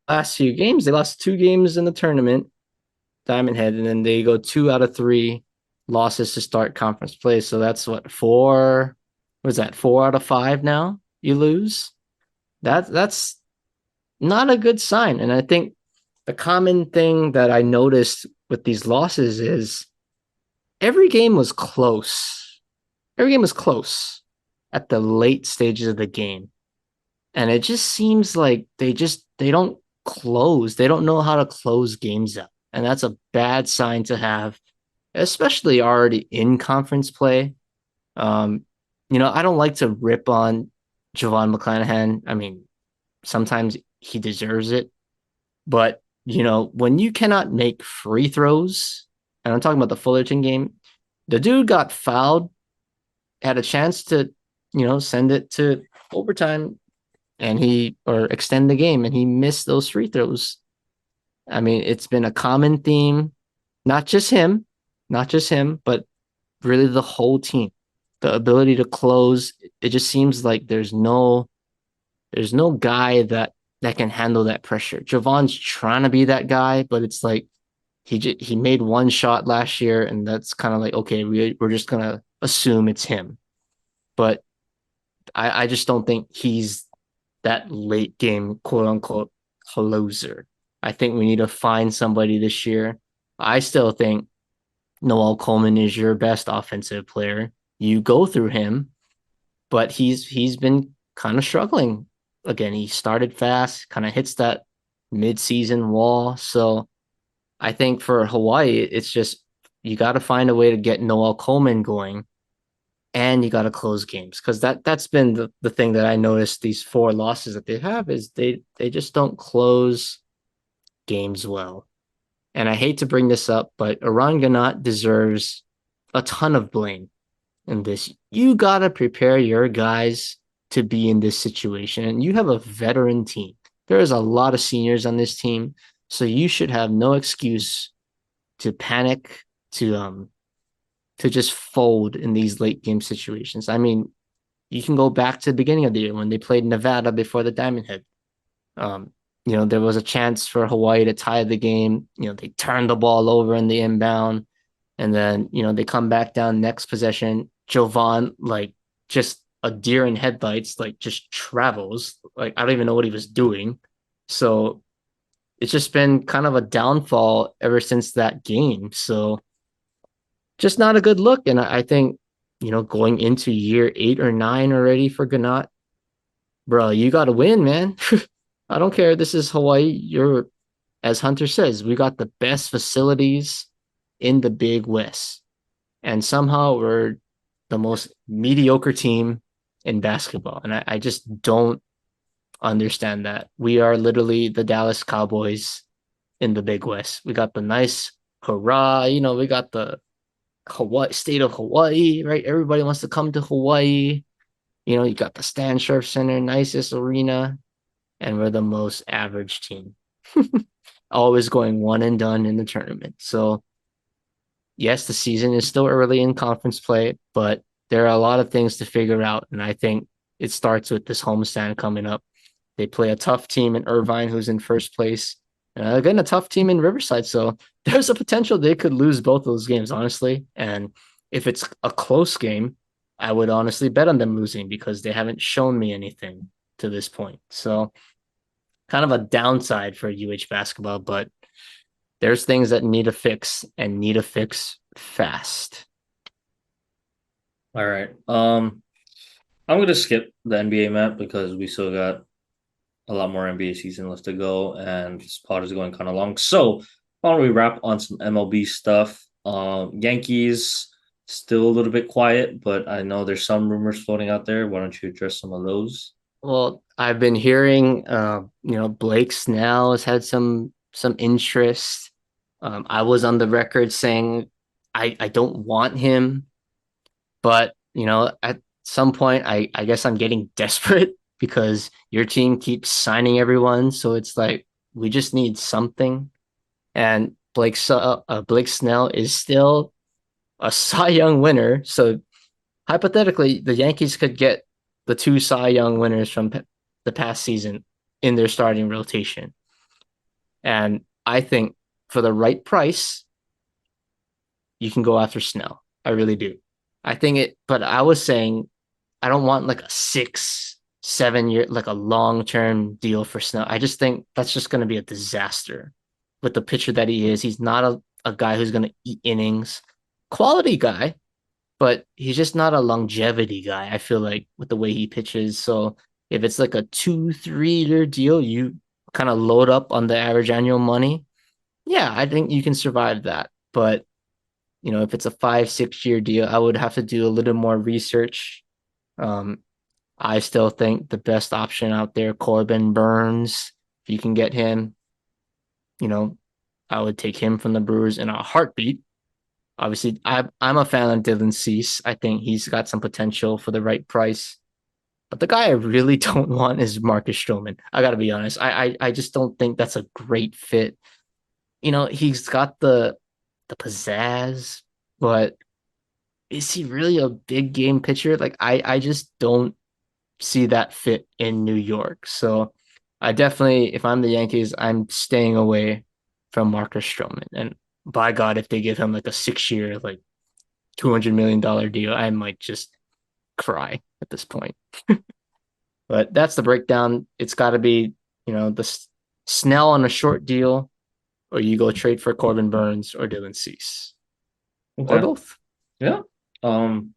last few games. They lost 2 games in the tournament, Diamond Head, and then they go 2 out of 3 losses to start conference play. So that's what, 4? What is that? 4 out of 5 now you lose. That's not a good sign. And I think the common thing that I noticed with these losses is every game was close. Every game was close at the late stages of the game. And it just seems like they don't close. They don't know how to close games out. And that's a bad sign to have, especially already in conference play. Um, I don't like to rip on Javon McClanahan. I mean, sometimes he deserves it. But, when you cannot make free throws, and I'm talking about the Fullerton game, the dude got fouled, had a chance to, send it to overtime or extend the game, and he missed those free throws. I mean, it's been a common theme, not just him, but really the whole team. The ability to close, it just seems like there's no guy that can handle that pressure. Javon's trying to be that guy, but it's like he made one shot last year, and that's kind of like, okay, we're just gonna assume it's him. But I just don't think he's that late game quote unquote closer. I think we need to find somebody this year. I still think Noel Coleman is your best offensive player. You go through him, but he's been kind of struggling. Again, he started fast, kind of hits that mid-season wall. So I think for Hawaii, it's just you got to find a way to get Noel Coleman going, and you got to close games, because that's been the thing that I noticed. These four losses that they have is they just don't close games well. And I hate to bring this up, but Iran Ganat deserves a ton of blame in this. You got to prepare your guys to be in this situation. And you have a veteran team. There is a lot of seniors on this team. So you should have no excuse to panic, to just fold in these late game situations. I mean, you can go back to the beginning of the year when they played Nevada before the Diamond Head. Um, there was a chance for Hawaii to tie the game. They turned the ball over in the inbound, and then, they come back down next possession. Jovan, like, just a deer in headlights, like, just travels. Like, I don't even know what he was doing. So it's just been kind of a downfall ever since that game. So just not a good look. And I think, going into year 8 or 9 already for Ganat, bro, you got to win, man. I don't care. This is Hawaii. As Hunter says, we got the best facilities in the Big West. And somehow we're the most mediocre team in basketball. And I just don't understand that. We are literally the Dallas Cowboys in the Big West. We got the nice hurrah, we got the Hawaii state of Hawaii, right? Everybody wants to come to Hawaii. You got the Stan Sharp Center, nicest arena, and we're the most average team. Always going one and done in the tournament. So yes, the season is still early in conference play, but there are a lot of things to figure out. And I think it starts with this homestand coming up. They play a tough team in Irvine, who's in first place. And again, a tough team in Riverside. So there's a potential they could lose both those games, honestly. And if it's a close game, I would honestly bet on them losing, because they haven't shown me anything to this point. So kind of a downside for UH basketball, but there's things that need to fix, and need to fix fast. All right. I'm gonna skip the NBA map because we still got a lot more NBA season left to go, and this pod is going kind of long. So why don't we wrap on some MLB stuff? Yankees still a little bit quiet, but I know there's some rumors floating out there. Why don't you address some of those? Well, I've been hearing, Blake Snell has had some interest. I was on the record saying I don't want him, but at some point, I guess I'm getting desperate, because your team keeps signing everyone, so it's like we just need something. And Blake Snell is still a Cy Young winner, so hypothetically, the Yankees could get the two Cy Young winners from the past season in their starting rotation. And I think for the right price, you can go after Snell. I really do. But I was saying I don't want like a 6, 7 year, like a long term deal for Snell. I just think that's just going to be a disaster. with the pitcher that he is. He's not a guy who's going to eat innings. Quality guy, but he's just not a longevity guy, I feel like, with the way he pitches. So if it's like a 2, 3 year deal, you kind of load up on the average annual money. Yeah, I think you can survive that. But if it's a 5, 6 year deal, I would have to do a little more research. Um, I still think the best option out there, Corbin Burns. If you can get him, you know, I would take him from the Brewers in a heartbeat. Obviously, I'm a fan of Dylan Cease. I think he's got some potential for the right price. But the guy I really don't want is Marcus Stroman. I gotta be honest. I just don't think that's a great fit. He's got the pizzazz, but is he really a big game pitcher? Like I just don't see that fit in New York. So I definitely, if I'm the Yankees, I'm staying away from Marcus Stroman. And by God, if they give him like a 6 year, like $200 million deal, I might just cry at this point. But that's the breakdown. It's got to be, the Snell on a short deal, or you go trade for Corbin Burns or Dylan Cease, or Okay. both. Yeah. Um.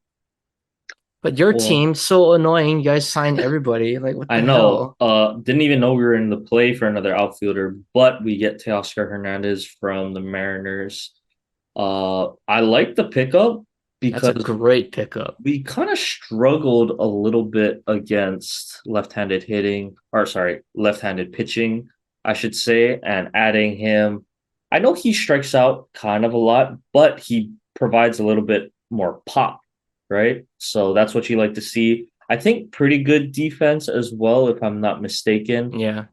But your Well, team so annoying. You guys signed everybody. Like what I the know. hell? Didn't even know we were in the play for another outfielder, but we get Teoscar Hernandez from the Mariners. I like the pickup That's a because great pickup. we kind of struggled a little bit against left-handed hitting, or sorry, left-handed pitching, I should say, and adding him. I know he strikes out kind of a lot, but he provides a little bit more pop, right? So that's what you like to see. I think pretty good defense as well, if I'm not mistaken. Yeah.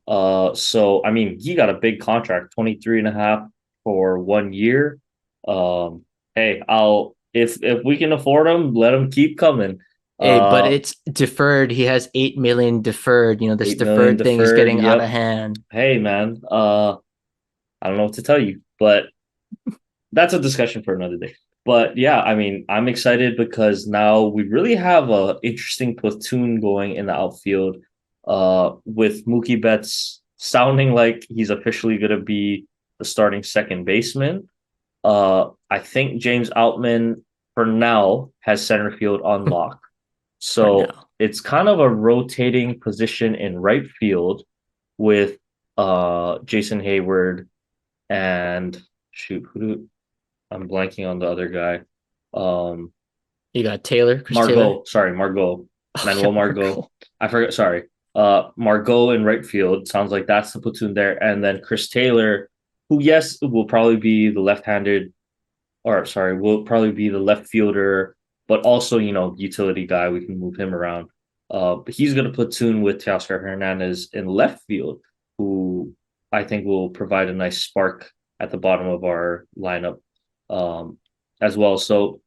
So I mean, he got a big contract, 23 and a half for 1 year. Um, hey, I'll if we can afford them, let them keep coming. Hey, but Uh, it's deferred. He has 8 million deferred. This 8 million deferred thing is deferred. getting out of Yep. hand. Hey, man. I don't know what to tell you, but that's a discussion for another day. But yeah, I mean, I'm excited because now we really have a interesting platoon going in the outfield. With Mookie Betts sounding like he's officially going to be the starting second baseman. I think James Outman for now has center field on lock. For So now. it's kind of a rotating position in right field with Jason Hayward and shoot, I'm blanking on the other guy. Um You got Taylor, Chris Taylor. Margot, sorry, Margot. Oh yeah, Manuel Margot. Marco. I forgot, sorry. Margot in right field. Sounds like that's the platoon there. And then Chris Taylor, who yes, will probably be the left-handed or sorry, will probably be the left fielder, but also, utility guy. We can move him around. But he's going to platoon with Teoscar Hernandez in left field, who I think will provide a nice spark at the bottom of our lineup um, as well. So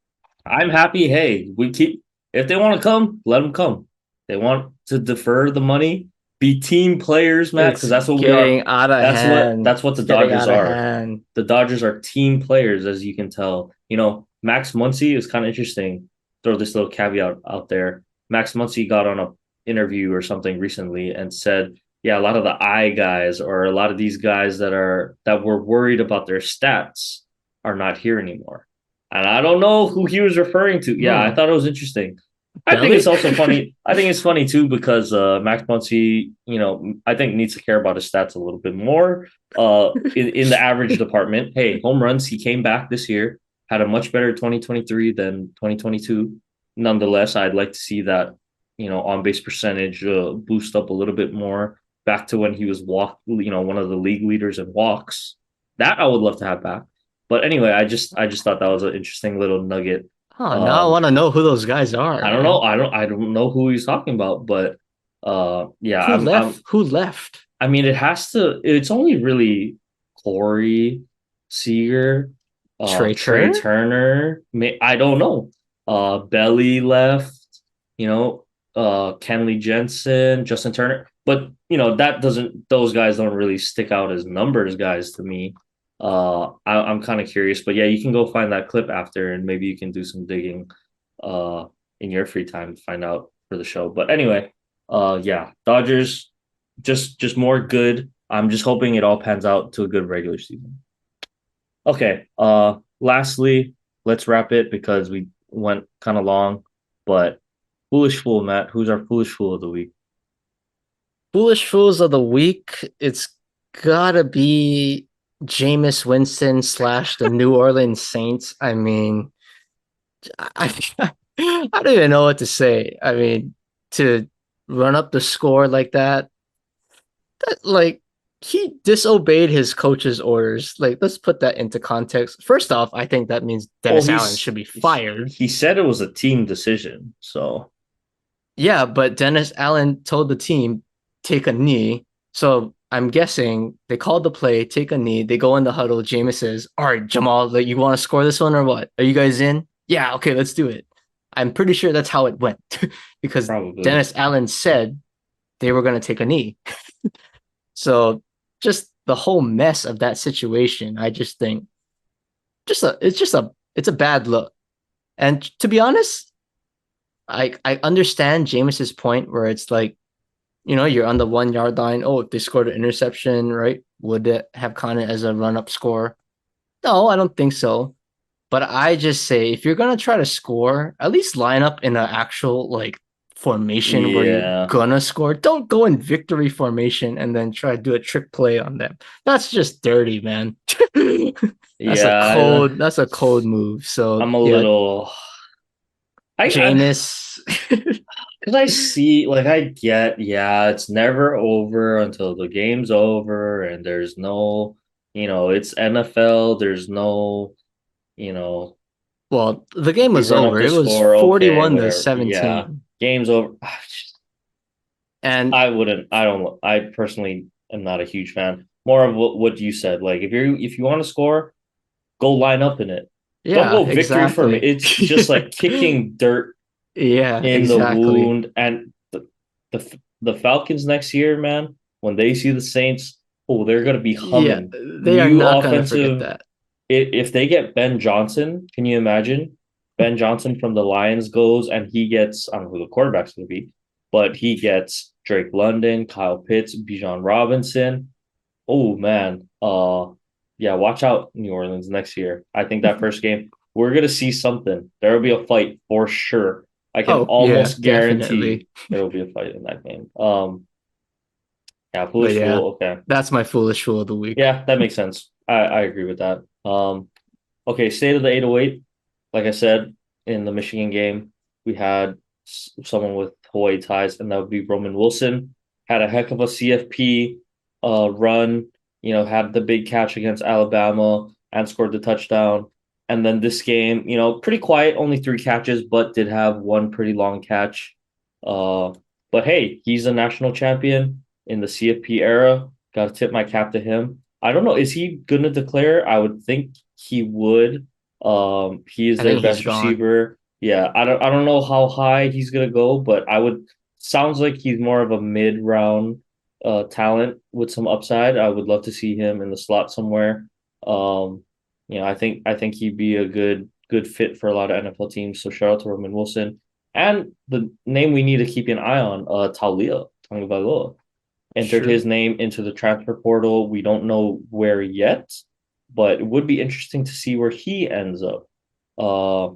I'm happy. Hey, we keep, if they want to come, let them come. They want to defer the money, be team players, Matt, because It's that's what we are. getting out of That's what hand. that's what the It's getting Dodgers out of are. hand. The Dodgers are team players, as you can tell. Max Muncy is kind of interesting. Throw this little caveat out there. Max Muncy got on a interview or something recently and said, "Yeah, a lot of the I guys or a lot of these guys that were worried about their stats are not here anymore." And I don't know who he was referring to. Yeah, I Hmm. thought it was interesting. I think Belly? it's also funny. I think it's funny too because Max Muncy, I think needs to care about his stats a little bit more. In the average department, hey, home runs. He came back this year, had a much better 2023 than 2022. Nonetheless, I'd like to see that on base percentage boost up a little bit more back to when he was one of the league leaders in walks. That I would love to have back. But anyway, I just thought that was an interesting little nugget. Oh, now I Um, want to know who those guys are, I don't know. man. I don't know who he's talking about, but yeah, Who I'm left? Who left? I mean it's only really Corey Seager, Trey Trey Turner? Turner. I don't know. Belly left, you know, Kenley Jensen, Justin Turner. But those guys don't really stick out as numbers guys to me. I'm kind of curious, but yeah, you can go find that clip after and maybe you can do some digging uh in your free time to find out for the show. But anyway, yeah, Dodgers just more good. I'm just hoping it all pans out to a good regular season. Okay. Lastly, let's wrap it because we went kind of long. But foolish fool, Matt. Who's our foolish fool of the week? Foolish fools of the week. It's gotta be Jameis Winston slash the New Orleans Saints. I mean, I I don't even know what to say. I mean, to run up the score like that like he disobeyed his coach's orders. Like, let's put that into context. First off, I think that means Well, Dennis Allen should be fired. he said it was a team decision. So Yeah, but Dennis Allen told the team take a knee. So I'm guessing they called the play, take a knee. They go in the huddle. Jameis says, "All right, Jamal, like, you want to score this one or what? Are you guys in? Yeah, okay, let's do it." I'm pretty sure that's how it went because probably. Dennis Allen said they were going to take a knee. So just the whole mess of that situation, I just think it's a bad look. And to be honest, I understand Jameis's point where it's like, you're on the 1 yard line. Oh, if they scored an interception, right? Would it have counted as a run up score? No, I don't think so. But I just say if you're gonna try to score, at least line up in an actual like formation where you're Yeah. gonna score. Don't go in victory formation and then try to do a trick play on them. That's just dirty, man. Yeah. That's a cold move. So I'm a yeah, little. I Jameis. because I see, like, I get, yeah, it's never over until the game's over, and there's no, it's NFL. There's no, you know, Well, the game we was run up over. the It was score, okay, 41 to whatever. Yeah, 17. game's over. And I wouldn't. I don't. I personally am not a huge fan. More of what you said. Like, if you want to score, go line up in it. Don't yeah, go victory for me. exactly. It's just like kicking dirt Yeah, in the exactly. wound. And the Falcons next year, man, when they see the Saints, oh, they're gonna be Yeah, humming. they are New not gonna forget offensive. that. If they get Ben Johnson, can you imagine? Ben Johnson from the Lions goes and he gets, I don't know who the quarterback's gonna be, but he gets Drake London, Kyle Pitts, Bijan Robinson. Oh man. Yeah, watch out, New Orleans next year. I think that first game, we're gonna see something. There will be a fight for sure. I can Oh, yeah, almost guarantee definitely. there will be a fight in that game. Yeah, But foolish yeah, fool. Okay. that's my foolish fool of the week. Yeah, that makes sense. I agree with that. Okay, state of the 808. Like I said, in the Michigan game, we had someone with Hawaii ties, and that would be Roman Wilson. Had a heck of a CFP run, had the big catch against Alabama and scored the touchdown. And then this game, pretty quiet, only 3 catches, but did have one pretty long catch. Uh, but hey, he's a national champion in the CFP era. Got to tip my cap to him. I don't know. Is he gonna declare? I would think he would. He is I their think he's best gone. receiver. Yeah, I don't know how high he's gonna go, but I would sounds like he's more of a mid round talent with some upside. I would love to see him in the slot somewhere. Um, I think he'd be a good fit for a lot of NFL teams. So shout out to Roman Wilson. And the name we need to keep an eye on, Talia Tagovailoa entered True. his name into the transfer portal. We don't know where yet, but it would be interesting to see where he ends up. Uh,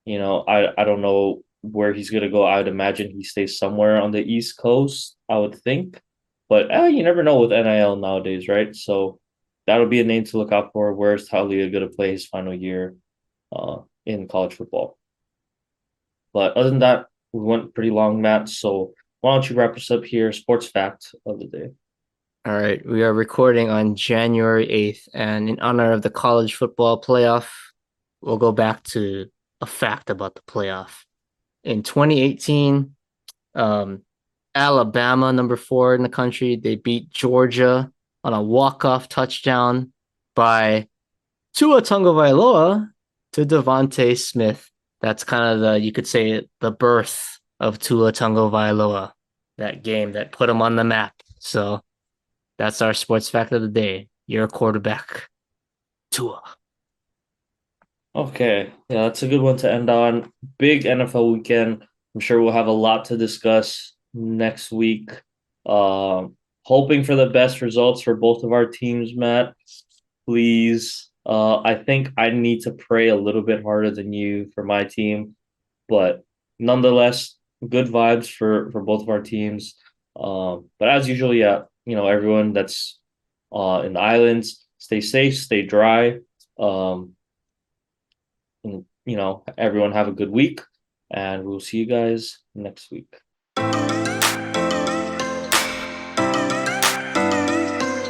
I don't know where he's gonna go. I would imagine he stays somewhere on the East Coast, I would think. But you never know with NIL nowadays, right? So that'll be a name to look out for. Where's Talia gonna play his final year in college football? But other than that, we went pretty long, Matt. So why don't you wrap us up here? Sports fact of the day. All right, we are recording on January 8th, and in honor of the college football playoff, we'll go back to a fact about the playoff. In 2018, um, Alabama, number 4 in the country, they beat Georgia on a walk-off touchdown by Tua Tagovailoa to Devontae Smith. That's kind of you could say, the birth of Tua Tagovailoa, that game that put him on the map. So that's our sports fact of the day. You're a quarterback, Tua. Okay, yeah, that's a good one to end on. Big NFL weekend. I'm sure we'll have a lot to discuss next week. hoping for the best results for both of our teams, Matt. Please. I think I need to pray a little bit harder than you for my team, but nonetheless, good vibes for both of our teams. But as usual, yeah, everyone that's in the islands, stay safe, stay dry. Um, and everyone have a good week, and we'll see you guys next week.